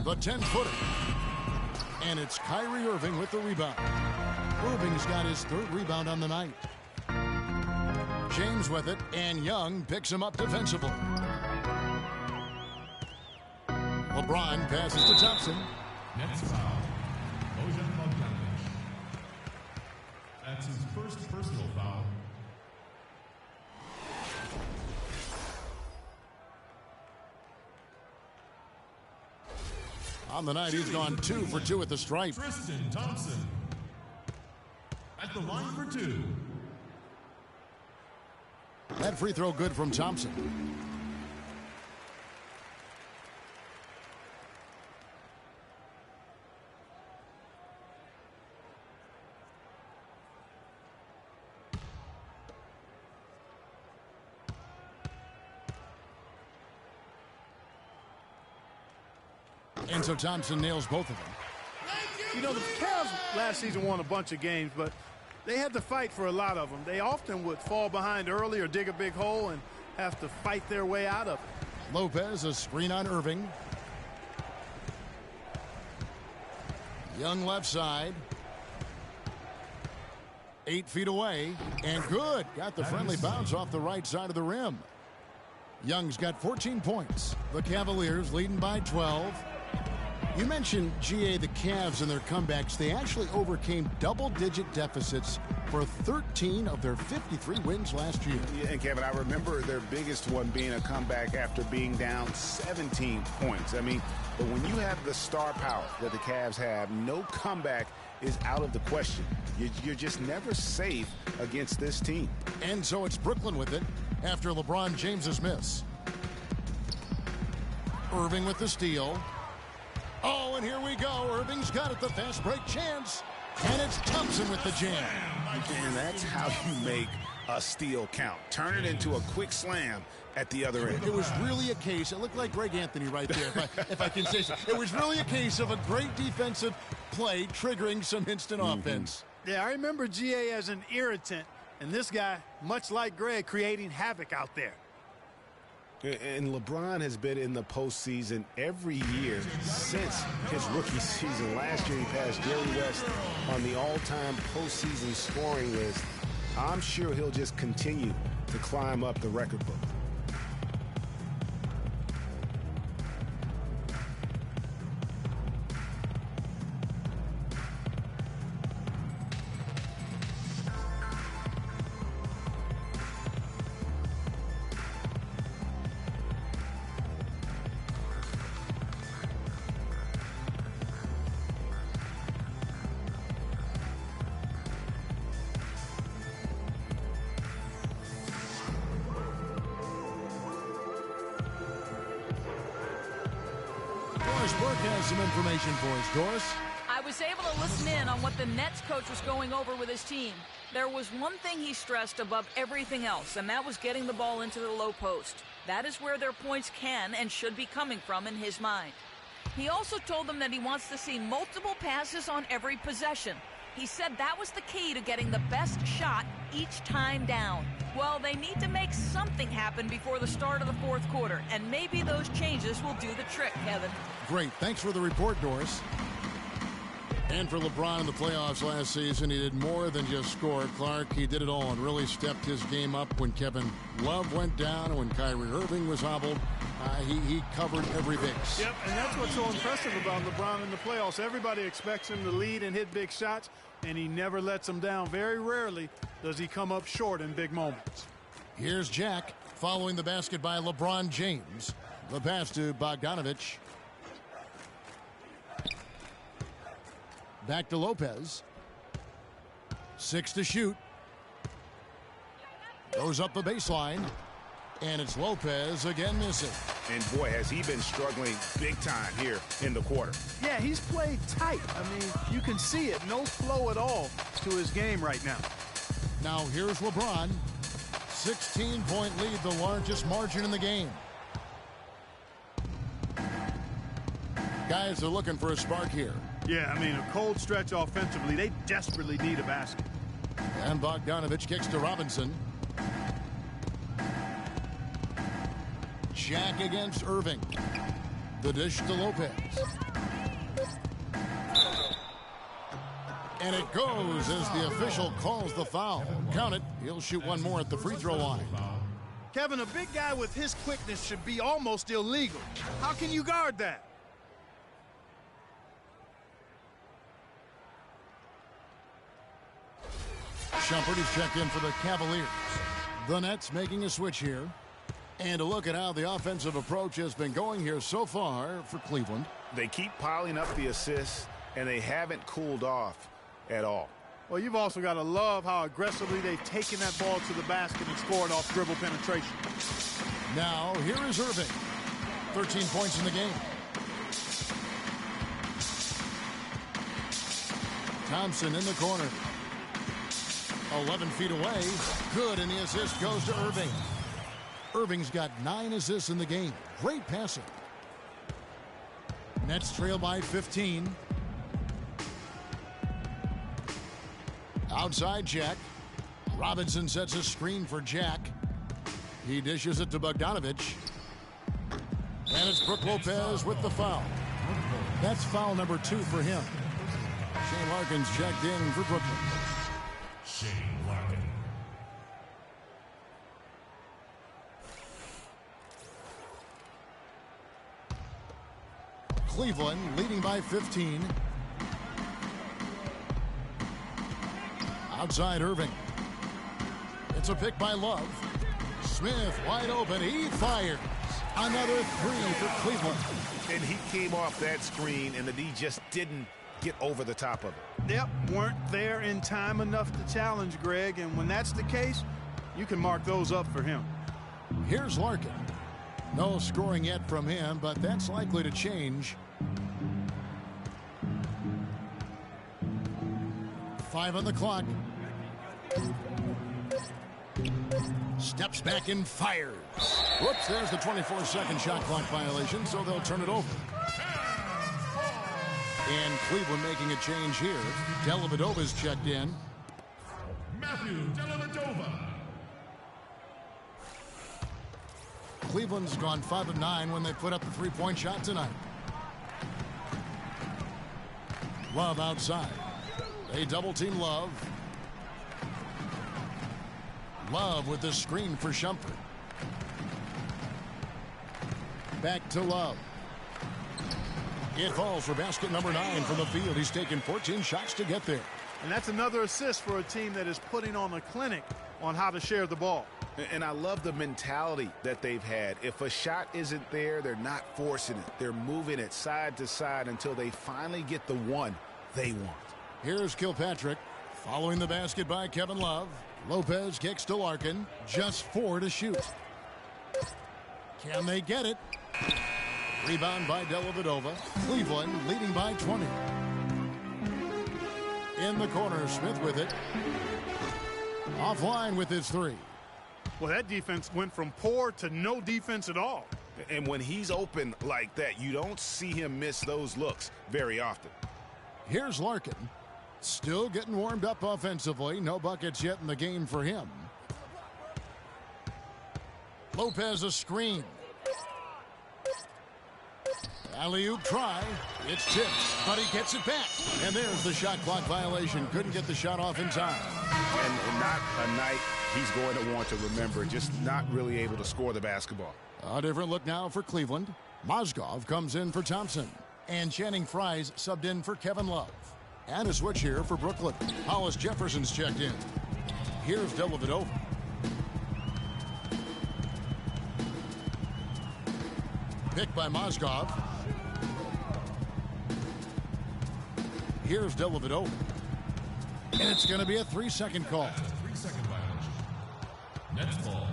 The 10-footer. And it's Kyrie Irving with the rebound. Irving's got his 3rd rebound on the night. James with it, and Young picks him up defensively. LeBron passes to Thompson. Next foul, Bojan Bogdanovic. That's his first personal foul. On the night, he's gone 2 for 2 at the stripe. Tristan Thompson at the line for 2. That free throw good from Thompson. And so Thompson nails both of them. You know, the Cavs last season won a bunch of games, but they had to fight for a lot of them. They often would fall behind early or dig a big hole and have to fight their way out of it. Lopez, a screen on Irving. Young left side. 8 feet away, and good. Got the friendly bounce off the right side of the rim. Young's got 14 points. The Cavaliers leading by 12. You mentioned, GA, the Cavs and their comebacks. They actually overcame double-digit deficits for 13 of their 53 wins last year. Yeah, and Kevin, I remember their biggest one being a comeback after being down 17 points. I mean, but when you have the star power that the Cavs have, no comeback is out of the question. You're just never safe against this team. And so it's Brooklyn with it after LeBron James's miss. Irving with the steal. Oh, and here we go. Irving's got it, the fast break chance. And it's Thompson with the jam. And that's how you make a steal count. Turn it into a quick slam at the other end. It was really a case, it looked like Greg Anthony right there, if I can say so. It was really a case of a great defensive play triggering some instant offense. Yeah, I remember GA as an irritant, and this guy, much like Greg, creating havoc out there. And LeBron has been in the postseason every year since his rookie season. Last year, he passed Jerry West on the all-time postseason scoring list. I'm sure he'll just continue to climb up the record book. Doris Burke has some information for us. Doris? I was able to listen in on what the Nets coach was going over with his team. There was one thing he stressed above everything else, and that was getting the ball into the low post. That is where their points can and should be coming from in his mind. He also told them that he wants to see multiple passes on every possession. He said that was the key to getting the best shot each time down. Well, they need to make something happen before the start of the fourth quarter, and maybe those changes will do the trick, Kevin. Great. Thanks for the report, Doris. And for LeBron in the playoffs last season, he did more than just score. Clark, he did it all and really stepped his game up when Kevin Love went down and when Kyrie Irving was hobbled. He covered every base. Yep, and that's what's so impressive about LeBron in the playoffs. Everybody expects him to lead and hit big shots, and he never lets them down. Very rarely does he come up short in big moments. Here's Jack following the basket by LeBron James. The pass to Bogdanovich. Back to Lopez. 6 to shoot. Goes up the baseline. And it's Lopez again missing. And boy, has he been struggling big time here in the quarter. Yeah, he's played tight. I mean, you can see it. No flow at all to his game right now. Now here's LeBron. 16-point lead, the largest margin in the game. Guys are looking for a spark here. Yeah, I mean, a cold stretch offensively. They desperately need a basket. And Bogdanovich kicks to Robinson. Jack against Irving. The dish to Lopez. And it goes as the official calls the foul. Count it. He'll shoot one more at the free throw line. Kevin, a big guy with his quickness should be almost illegal. How can you guard that? Shumpert is checked in for the Cavaliers. The Nets making a switch here. And a look at how the offensive approach has been going here so far for Cleveland. They keep piling up the assists, and they haven't cooled off at all. Well, you've also got to love how aggressively they've taken that ball to the basket and scored off dribble penetration. Now, here is Irving. 13 points in the game. Thompson in the corner. 11 feet away. Good, and the assist goes to Irving. Irving's got 9 assists in the game. Great passing. Nets trail by 15. Outside Jack. Robinson sets a screen for Jack. He dishes it to Bogdanovich. And it's Brook Lopez with the foul. That's foul number 2 for him. Shane Larkin's checked in for Brooklyn. Shane Larkin. Cleveland leading by 15. Outside Irving. It's a pick by Love. Smith wide open. He fires. Another 3 for Cleveland. And he came off that screen, and the D just didn't get over the top of it. Yep, weren't there in time enough to challenge Greg, and when that's the case, you can mark those up for him. Here's Larkin. No scoring yet from him, but that's likely to change. 5 on the clock. Steps back and fires. Whoops, there's the 24-second shot clock violation, so they'll turn it over. And Cleveland making a change here. Dellavedova's checked in. Matthew Dellavedova. Cleveland's gone 5 of 9 when they put up a 3-point shot tonight. Love outside. They double-team Love. Love with the screen for Shumpert. Back to Love. It falls for basket number 9 from the field. He's taken 14 shots to get there. And that's another assist for a team that is putting on a clinic on how to share the ball. And I love the mentality that they've had. If a shot isn't there, they're not forcing it. They're moving it side to side until they finally get the one they want. Here's Kilpatrick following the basket by Kevin Love. Lopez kicks to Larkin. Just 4 to shoot. Can they get it? Rebound by Dellavedova. Cleveland leading by 20. In the corner, Smith with it. Offline with his three. Well, that defense went from poor to no defense at all. And when he's open like that, you don't see him miss those looks very often. Here's Larkin. Still getting warmed up offensively. No buckets yet in the game for him. Lopez a screen. Alley-oop try. It's tipped, but he gets it back. And there's the shot clock violation. Couldn't get the shot off in time. And not a night he's going to want to remember. Just not really able to score the basketball. A different look now for Cleveland. Mozgov comes in for Thompson. And Channing Frye's subbed in for Kevin Love. And a switch here for Brooklyn. Hollis Jefferson's checked in. Here's Dellavedova. Picked by Mozgov. Here's Dellavedova. And it's going to be a 3-second call. 3-second violation. Nets ball.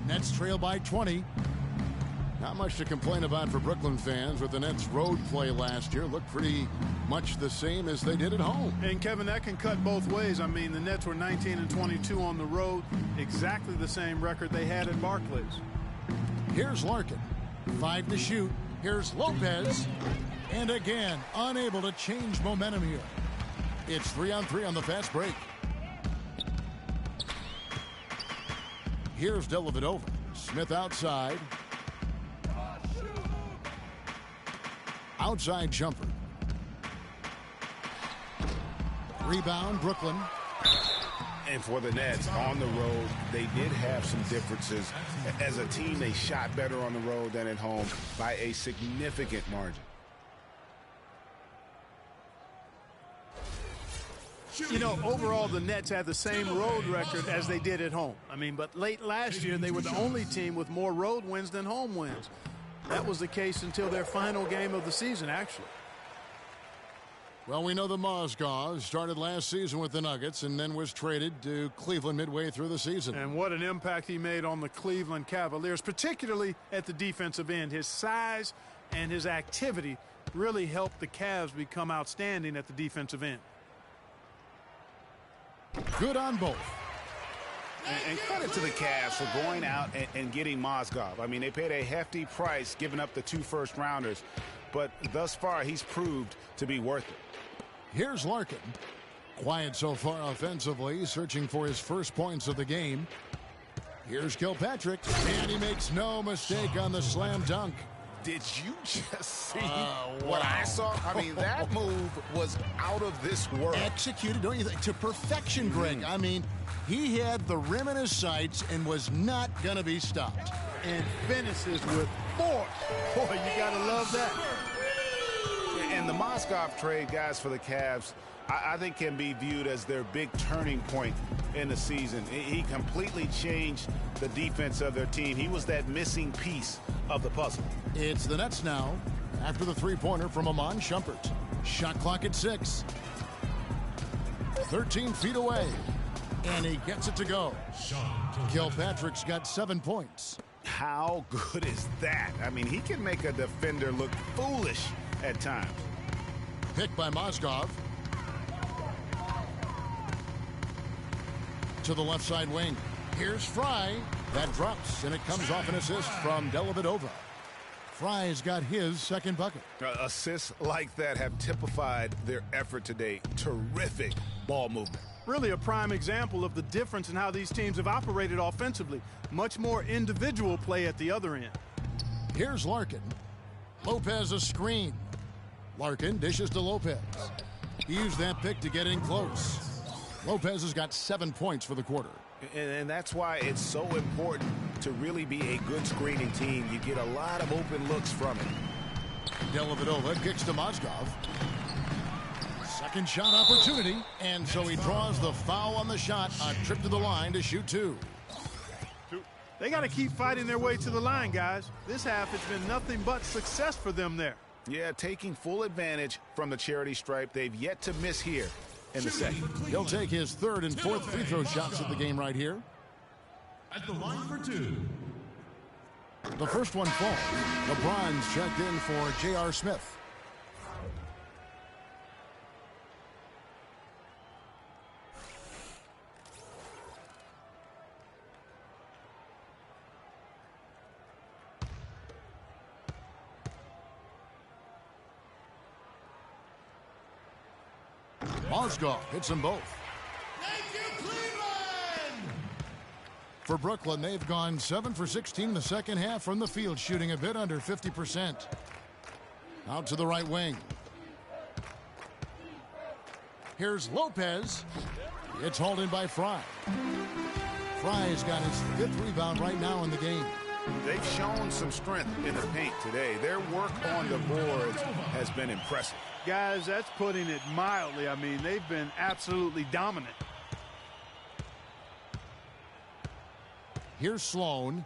Nets trail by 20. Not much to complain about for Brooklyn fans with the Nets road play last year. Looked pretty much the same as they did at home. And Kevin, that can cut both ways. I mean, the Nets were 19-22 on the road. Exactly the same record they had at Barclays. Here's Larkin. 5 to shoot. Here's Lopez. And again, unable to change momentum here. It's 3-on-3 on the fast break. Here's Dellavedova. Smith outside. Outside jumper. Rebound, Brooklyn. And for the Nets, on the road, they did have some differences. As a team, they shot better on the road than at home by a significant margin. You know, overall, the Nets had the same road record as they did at home. I mean, but late last year, they were the only team with more road wins than home wins. That was the case until their final game of the season, actually. Well, we know the Mozgov started last season with the Nuggets and then was traded to Cleveland midway through the season. And what an impact he made on the Cleveland Cavaliers, particularly at the defensive end. His size and his activity really helped the Cavs become outstanding at the defensive end. Good on both. And credit to the Cavs for going out and getting Mozgov. I mean, they paid a hefty price giving up the 2 first-rounders, but thus far he's proved to be worth it. Here's Larkin. Quiet so far offensively, searching for his first points of the game. Here's Kilpatrick, and he makes no mistake on the slam dunk. Did you just see what I saw? I mean, that move was out of this world. Executed, don't you think, to perfection, Greg. I mean, he had the rim in his sights and was not going to be stopped. And finishes with force. Boy, you got to love that. And the Mozgov trade, guys, for the Cavs, I think can be viewed as their big turning point in the season. He completely changed the defense of their team. He was that missing piece of the puzzle. It's the Nets now after the three-pointer from Amon Shumpert. Shot clock at 6. 13 feet away. And he gets it to go. Kilpatrick's got 7 points. How good is that? I mean, he can make a defender look foolish at times. Picked by Mozgov. To the left side wing. Here's Frye. That drops, and it comes off an assist from Dellavedova. Frye's got his second bucket. Assists like that have typified their effort today. Terrific ball movement. Really a prime example of the difference in how these teams have operated offensively. Much more individual play at the other end. Here's Larkin. Lopez a screen. Larkin dishes to Lopez. He used that pick to get in close. Lopez has got 7 points for the quarter. And that's why it's so important to really be a good screening team. You get a lot of open looks from it. Dellavedova kicks to Mozgov. Second shot opportunity, and so he draws the foul on the shot. A trip to the line to shoot 2. They got to keep fighting their way to the line, guys. This half has been nothing but success for them there. Yeah, taking full advantage from the charity stripe. They've yet to miss here in the second. He'll take his third and fourth free throw shots at the game right here. At the line for two. The first one falls. LeBron's checked in for J.R. Smith. Mozgov hits them both. Thank you, Cleveland! For Brooklyn, they've gone 7 for 16 in the second half from the field, shooting a bit under 50%. Out to the right wing. Here's Lopez. It's hauled in by Fry. Fry's got his 5th rebound right now in the game. They've shown some strength in the paint today. Their work on the boards has been impressive. Guys, that's putting it mildly. I mean, they've been absolutely dominant. Here's Sloan.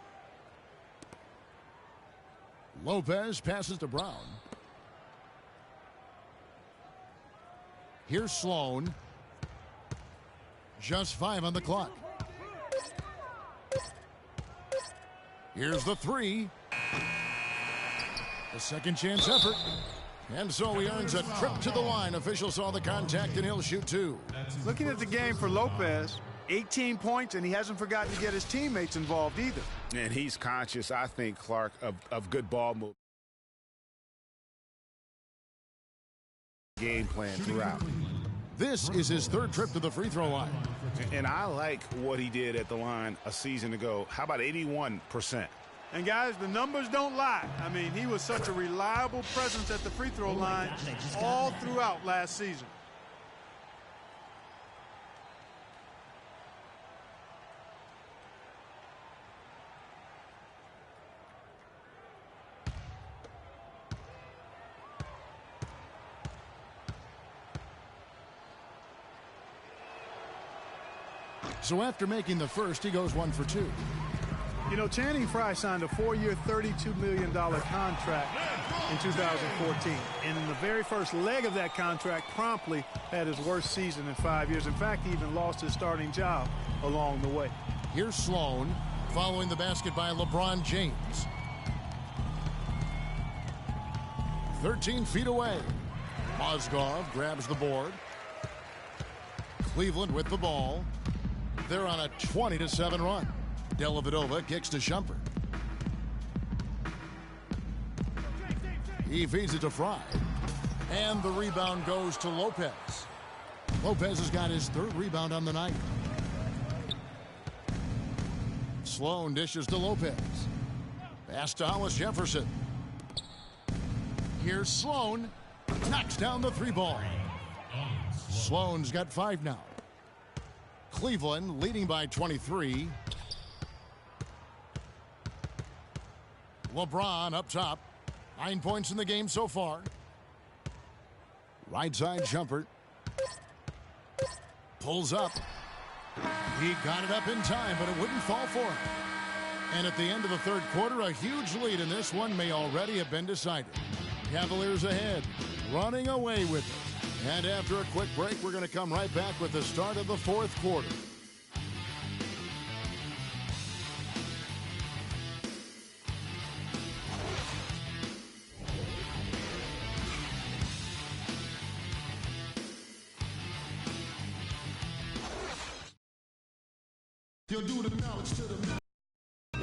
Lopez passes to Brown. Here's Sloan. Just 5 on the clock. Here's the 3. A second chance effort. And so he earns a trip to the line. Officials saw the contact, and he'll shoot 2. Looking at the game for Lopez, 18 points, and he hasn't forgotten to get his teammates involved either. And he's conscious, I think, Clark, of good ball move. Game plan throughout. This is his 3rd trip to the free throw line. And I like what he did at the line a season ago. How about 81%? And guys, the numbers don't lie. I mean, he was such a reliable presence at the free throw line all throughout last season. So after making the first, he goes 1 for 2. You know, Channing Frye signed a 4-year, $32 million contract in 2014. And in the very first leg of that contract, promptly had his worst season in 5 years. In fact, he even lost his starting job along the way. Here's Sloan, following the basket by LeBron James. 13 feet away. Mozgov grabs the board. Cleveland with the ball. They're on a 20-7 run. Dellavedova kicks to Shumpert. He feeds it to Fry. And the rebound goes to Lopez. Lopez has got his 3rd rebound on the night. Sloan dishes to Lopez. Pass to Hollis Jefferson. Here's Sloan. Knocks down the 3-ball. Sloan's got 5 now. Cleveland leading by 23. LeBron up top. 9 points in the game so far. Right side Shumpert. Pulls up. He got it up in time, but it wouldn't fall for him. And at the end of the 3rd quarter, a huge lead in this one may already have been decided. Cavaliers ahead, running away with it. And after a quick break, we're going to come right back with the start of the 4th quarter.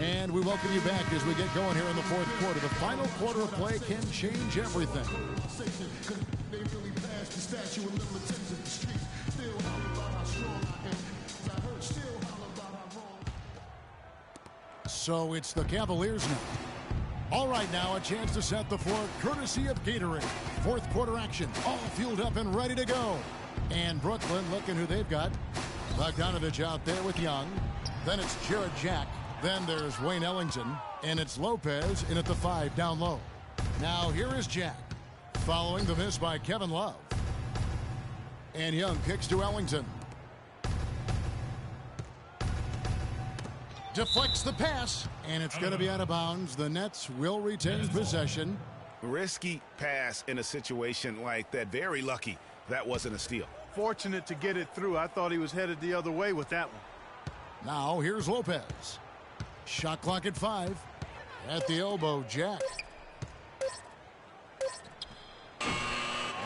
And we welcome you back as we get going here in the 4th quarter. The final quarter of play can change everything. So it's the Cavaliers now. All right, now a chance to set the floor courtesy of Gatorade. 4th quarter action, all fueled up and ready to go. And Brooklyn looking who they've got. Bogdanovich out there with Young. Then it's Jared Jack. Then there's Wayne Ellington. And it's Lopez in at the 5 down low. Now here is Jack. Following the miss by Kevin Love. And Young kicks to Ellington. Deflects the pass. And it's going to be out of bounds. The Nets will retain possession. Risky pass in a situation like that. Very lucky that wasn't a steal. fortunate to get it through. I thought he was headed the other way with that one. Now here's Lopez. Shot clock at 5. At the elbow, Jack.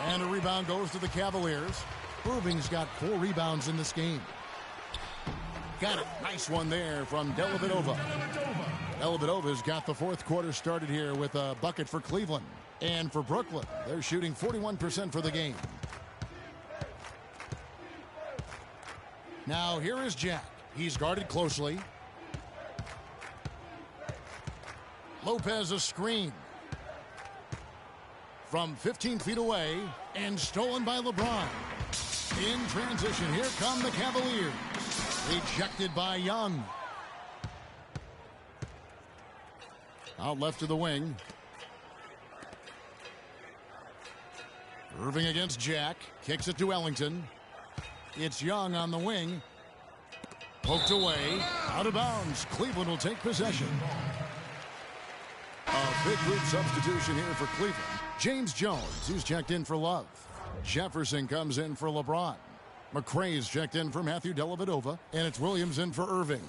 And a rebound goes to the Cavaliers. Irving's got 4 rebounds in this game. Got it. Nice one there from Dellavedova. Dellavedova's got the fourth quarter started here with a bucket for Cleveland. And for Brooklyn, they're shooting 41% for the game. Now here is Jack. He's guarded closely. Lopez a screen. From 15 feet away and stolen by LeBron. In transition, here come the Cavaliers. Rejected by Young. Out left to the wing. Irving against Jack. Kicks it to Ellington. It's Young on the wing. Poked away. Out of bounds. Cleveland will take possession. A big group substitution here for Cleveland. James Jones, who's checked in for Love. Jefferson comes in for LeBron. McRae's checked in for Matthew Dellavedova. And it's Williams in for Irving.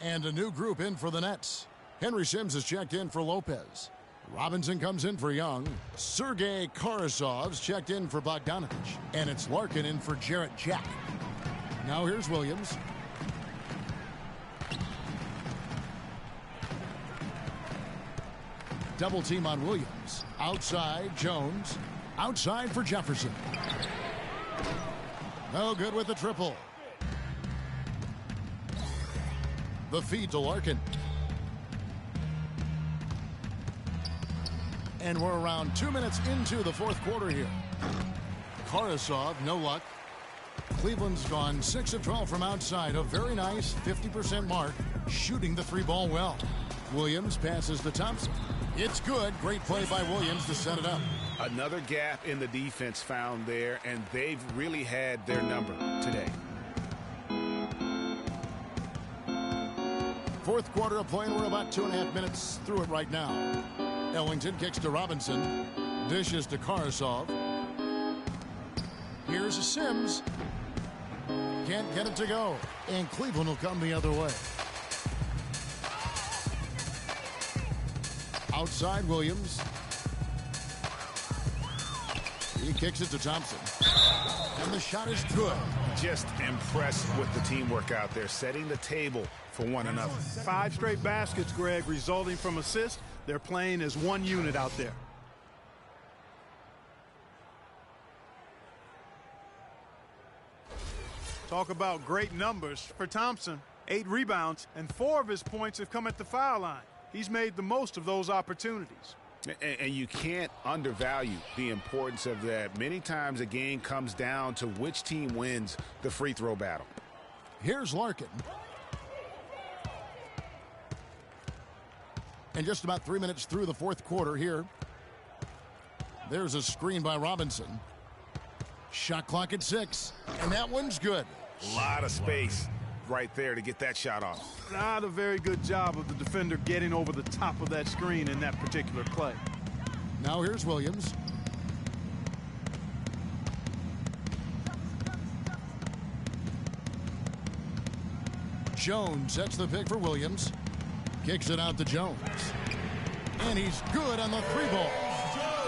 And a new group in for the Nets. Henry Sims is checked in for Lopez. Robinson comes in for Young. Sergei Karasov's checked in for Bogdanovich. And it's Larkin in for Jarrett Jack. Now here's Williams. Double team on Williams. Outside, Jones. Outside for Jefferson. No good with the triple. The feed to Larkin. And we're around 2 minutes into the fourth quarter here. Karasov, no luck. Cleveland's gone 6 of 12 from outside. A very nice 50% mark. Shooting the 3-ball well. Williams passes to Thompson. It's good. Great play by Williams to set it up. Another gap in the defense found there, and they've really had their number today. Fourth quarter of play, and we're about 2.5 minutes through it right now. Ellington kicks to Robinson. Dishes to Karasov. Here's a Sims. Can't get it to go. And Cleveland will come the other way. Outside Williams. He kicks it to Thompson. And the shot is good. Just impressed with the teamwork out there, setting the table for one another. 5 straight baskets, Greg, resulting from assists. They're playing as one unit out there. Talk about great numbers for Thompson. 8 rebounds, and 4 of his points have come at the foul line. He's made the most of those opportunities. And you can't undervalue the importance of that. Many times a game comes down to which team wins the free throw battle. Here's Larkin. And just about 3 minutes through the fourth quarter here. There's a screen by Robinson. Shot clock at 6. And that one's good. A lot of space right there to get that shot off. Not a very good job of the defender getting over the top of that screen in that particular play. Now here's Williams. Jones sets the pick for Williams. Kicks it out to Jones. And he's good on the 3-ball.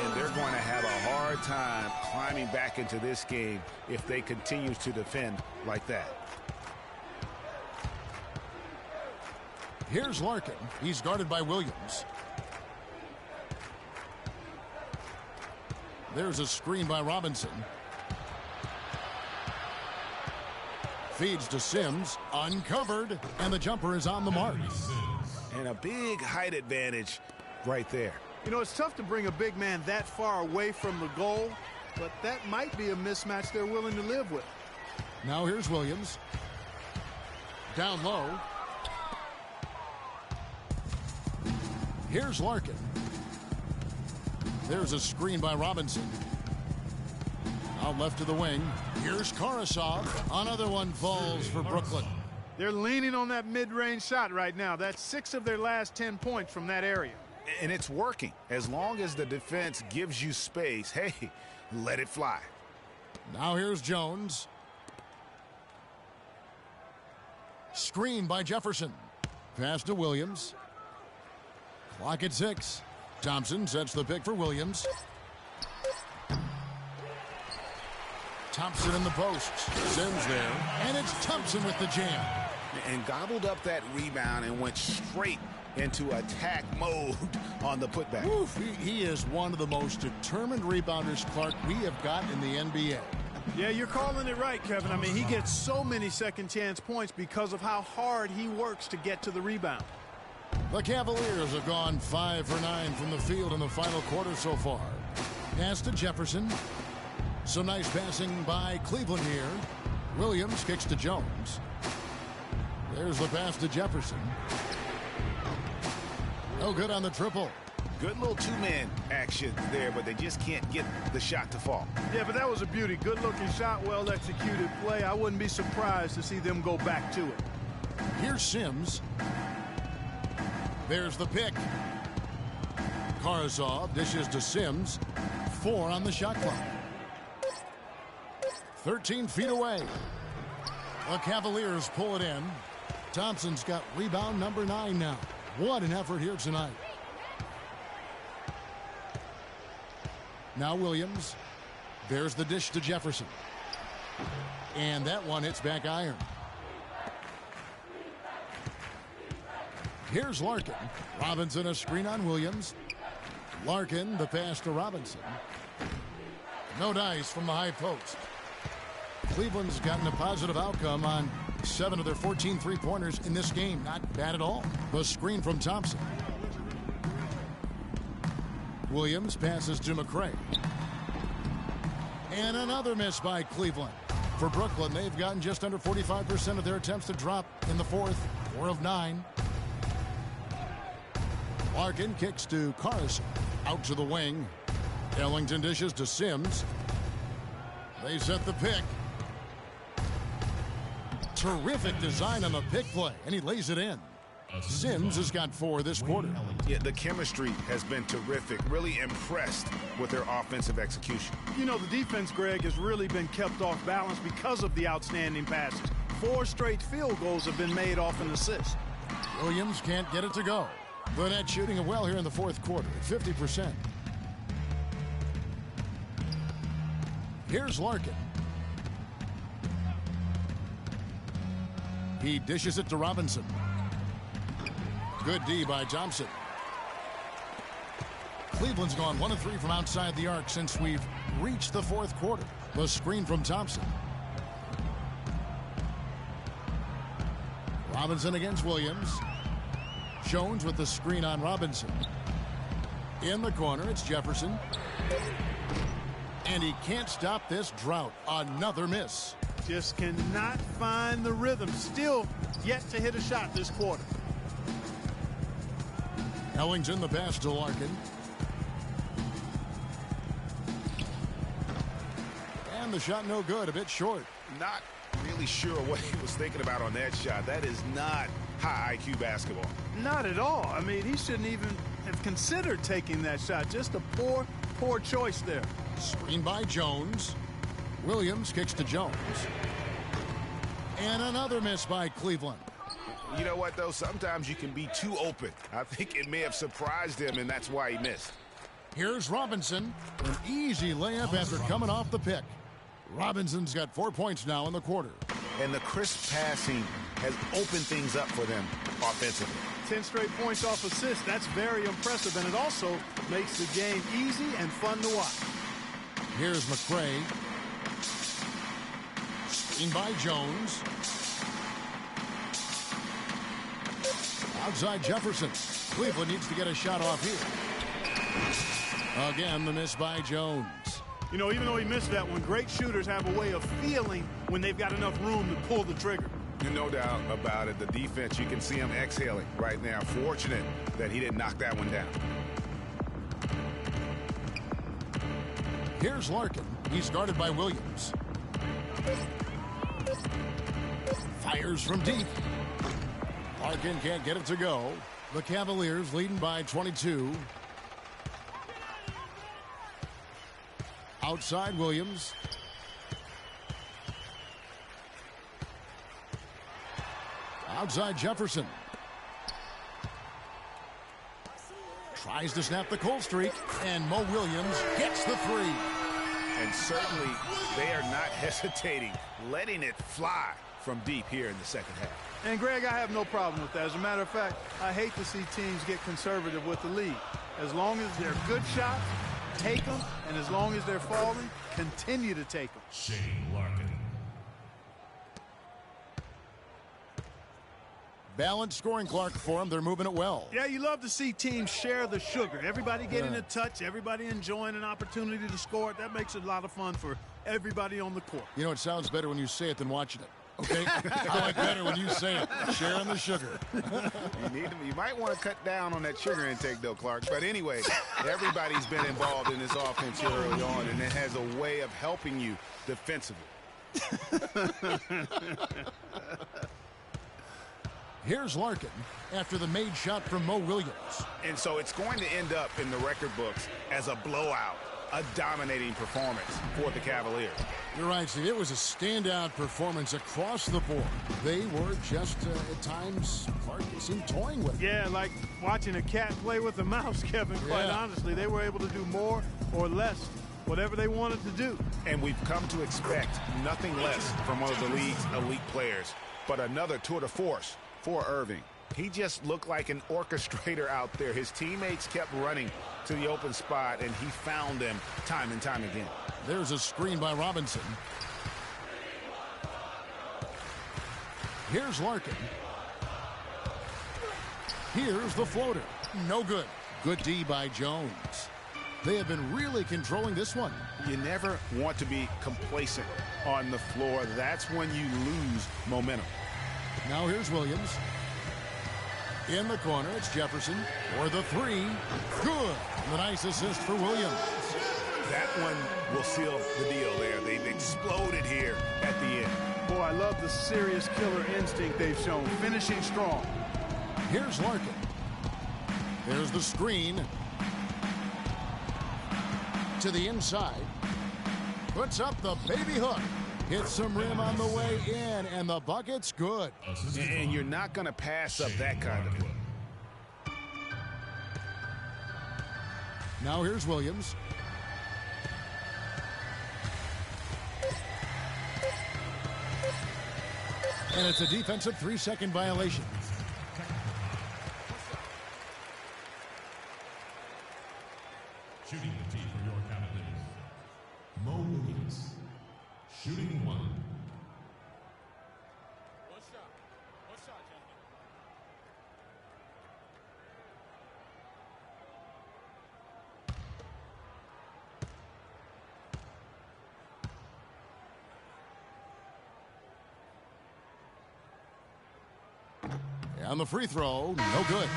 And they're going to have a hard time climbing back into this game if they continue to defend like that. Here's Larkin. He's guarded by Williams. There's a screen by Robinson. Feeds to Sims. Uncovered. And the jumper is on the mark. And a big height advantage right there. You know, it's tough to bring a big man that far away from the goal, but that might be a mismatch they're willing to live with. Now here's Williams. Down low. Here's Larkin. There's a screen by Robinson. Out left to the wing. Here's Karasov. Another one falls for Brooklyn. They're leaning on that mid-range shot right now. That's 6 of their last 10 points from that area. And it's working. As long as the defense gives you space, hey, let it fly. Now here's Jones. Screen by Jefferson. Pass to Williams. Clock at 6. Thompson sets the pick for Williams. Thompson in the post. Sims there. And it's Thompson with the jam. And gobbled up that rebound and went straight into attack mode on the putback. Oof, he is one of the most determined rebounders, Clark, we have got in the NBA. Yeah, you're calling it right, Kevin. I mean, he gets so many second chance points because of how hard he works to get to the rebound. The Cavaliers have gone 5 for 9 from the field in the final quarter so far. Pass to Jefferson. Some nice passing by Cleveland here. Williams kicks to Jones. There's the pass to Jefferson. No good on the triple. Good little two-man action there, but they just can't get the shot to fall. Yeah, but that was a beauty. Good-looking shot, well-executed play. I wouldn't be surprised to see them go back to it. Here's Sims. There's the pick. Karsov dishes to Sims. 4 on the shot clock. 13 feet away. The Cavaliers pull it in. Thompson's got rebound number 9 now. What an effort here tonight. Now Williams. There's the dish to Jefferson. And that one hits back iron. Here's Larkin. Robinson a screen on Williams. Larkin the pass to Robinson. No dice from the high post. Cleveland's gotten a positive outcome on 7 of their 14 three-pointers in this game. Not bad at all. The screen from Thompson. Williams passes to McCray. And another miss by Cleveland. For Brooklyn, they've gotten just under 45% of their attempts to drop in the fourth. 4 of 9. Larkin kicks to Carson. Out to the wing. Ellington dishes to Sims. They set the pick. Terrific design on the pick play, and he lays it in. Sims has got 4 this quarter. Yeah, the chemistry has been terrific. Really impressed with their offensive execution. You know, the defense, Greg, has really been kept off balance because of the outstanding passes. 4 straight field goals have been made off an assist. Williams can't get it to go. The Nets shooting it well here in the fourth quarter at 50%. Here's Larkin. He dishes it to Robinson. Good D by Thompson. Cleveland's gone 1 of 3 from outside the arc since we've reached the fourth quarter. The screen from Thompson. Robinson against Williams. Jones with the screen on Robinson. In the corner, it's Jefferson. And he can't stop this drought. Another miss. Just cannot find the rhythm. Still yet to hit a shot this quarter. Ellington the pass to Larkin. And the shot no good, a bit short. Not really sure what he was thinking about on that shot. That is not high IQ basketball. Not at all. I mean, he shouldn't even have considered taking that shot. Just a poor choice there. Screen by Jones. Williams kicks to Jones. And another miss by Cleveland. You know what, though? Sometimes you can be too open. I think it may have surprised him, and that's why he missed. Here's Robinson. An easy layup after coming off the pick. Robinson's got 4 points now in the quarter. And the crisp passing has opened things up for them offensively. 10 straight points off assists. That's very impressive, and it also makes the game easy and fun to watch. Here's McCray. Screen by Jones. Outside Jefferson. Cleveland needs to get a shot off here. Again, the miss by Jones. You know, even though he missed that one, great shooters have a way of feeling when they've got enough room to pull the trigger. No doubt about it. The defense, you can see him exhaling right now. Fortunate that he didn't knock that one down. Here's Larkin. He's guarded by Williams. Fires from deep. Larkin can't get it to go. The Cavaliers leading by 22. Outside Williams. Outside Jefferson. Tries to snap the cold streak, and Mo Williams gets the three. And certainly they are not hesitating, letting it fly from deep here in the second half. And, Greg, I have no problem with that. As a matter of fact, I hate to see teams get conservative with the lead. As long as they're good shots, take them, and as long as they're falling, continue to take them. Shane Larkin. Balanced scoring, Clark, for them. They're moving it well. Yeah, you love to see teams share the sugar. Everybody getting a touch, everybody enjoying an opportunity to score. That makes it a lot of fun for everybody on the court. You know, it sounds better when you say it than watching it. Okay? I like better when you say it. Sharing the sugar. You might want to cut down on that sugar intake, though, Clark. But anyway, everybody's been involved in this offense here early on, and it has a way of helping you defensively. Here's Larkin after the made shot from Mo Williams. And so it's going to end up in the record books as a blowout, a dominating performance for the Cavaliers. You're right, Steve. It was a standout performance across the board. They were just, at times, Clark seemed toying with it. Yeah, like watching a cat play with a mouse, Kevin, quite honestly. They were able to do more or less, whatever they wanted to do. And we've come to expect nothing less from one of the league's elite players, but another tour de force for Irving. He just looked like an orchestrator out there. His teammates kept running to the open spot, and he found them time and time again. There's a screen by Robinson. Here's Larkin. Here's the floater. No good. Good D by Jones. They have been really controlling this one. You never want to be complacent on the floor. That's when you lose momentum. Now here's Williams. In the corner, it's Jefferson for the three. Good. The nice assist for Williams. That one will seal the deal there. They've exploded here at the end. Boy, I love the serious killer instinct they've shown, finishing strong. Here's Larkin. There's the screen. To the inside. Puts up the baby hook. Hits some rim on the way in, and the bucket's good. And you're not going to pass up that kind of look. Now here's Williams. And it's a defensive 3-second violation. Shooting the team for your Cavaliers. Mo Williams. Shooting one. One shot. One shot, gentlemen. On the free throw, no good.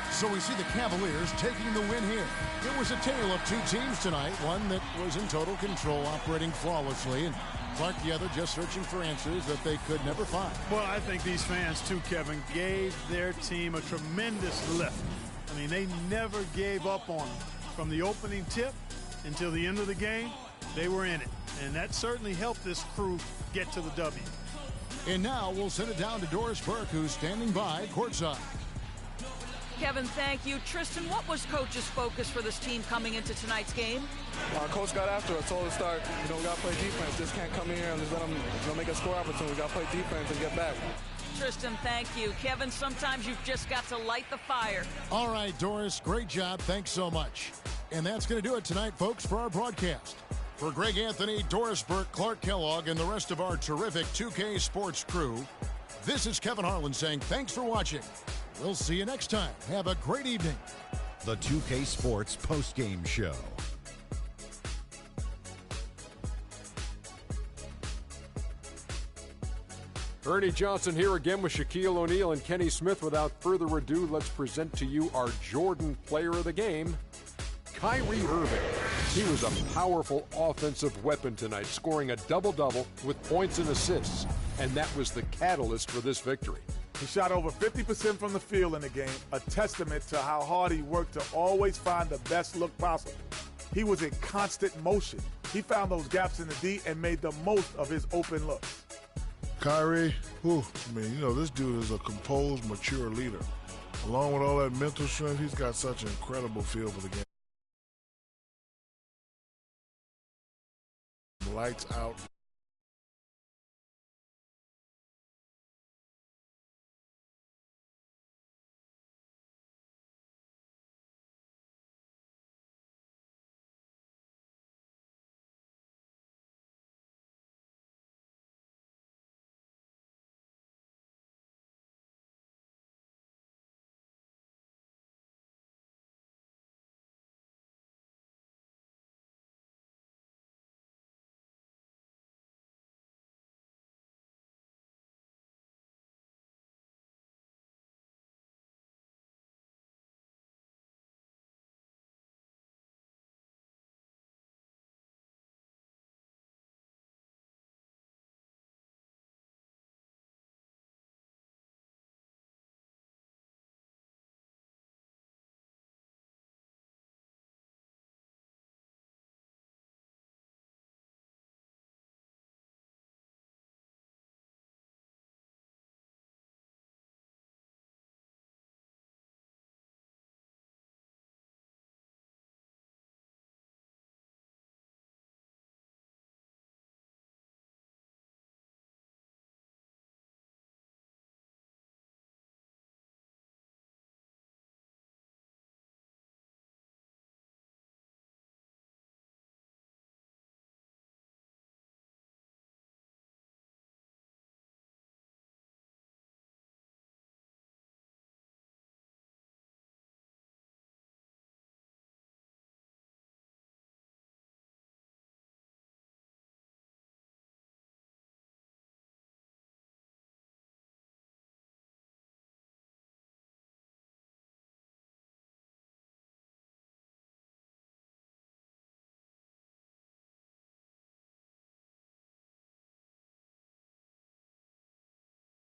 So we see the Cavaliers taking the win here. It was a tale of two teams tonight, one that was in total control, operating flawlessly, and Clark the other just searching for answers that they could never find. Well, I think these fans, too, Kevin, gave their team a tremendous lift. I mean, they never gave up on them. From the opening tip until the end of the game, they were in it. And that certainly helped this crew get to the W. And now we'll send it down to Doris Burke, who's standing by courtside. Kevin, thank you. Tristan, what was Coach's focus for this team coming into tonight's game? Our coach got after us, told us to start, we got to play defense. Just can't come in here and just let them make a score opportunity. We got to play defense and get back. Tristan, thank you. Kevin, sometimes you've just got to light the fire. All right, Doris, great job. Thanks so much. And that's going to do it tonight, folks, for our broadcast. For Greg Anthony, Doris Burke, Clark Kellogg, and the rest of our terrific 2K Sports crew, this is Kevin Harlan saying thanks for watching. We'll see you next time. Have a great evening. The 2K Sports postgame show. Ernie Johnson here again with Shaquille O'Neal and Kenny Smith. Without further ado, let's present to you our Jordan player of the game, Kyrie Irving. He was a powerful offensive weapon tonight, scoring a double-double with points and assists. and that was the catalyst for this victory. He shot over 50% from the field in the game, a testament to how hard he worked to always find the best look possible. He was in constant motion. He found those gaps in the D and made the most of his open looks. Kyrie, this dude is a composed, mature leader. Along with all that mental strength, he's got such an incredible feel for the game. Lights out.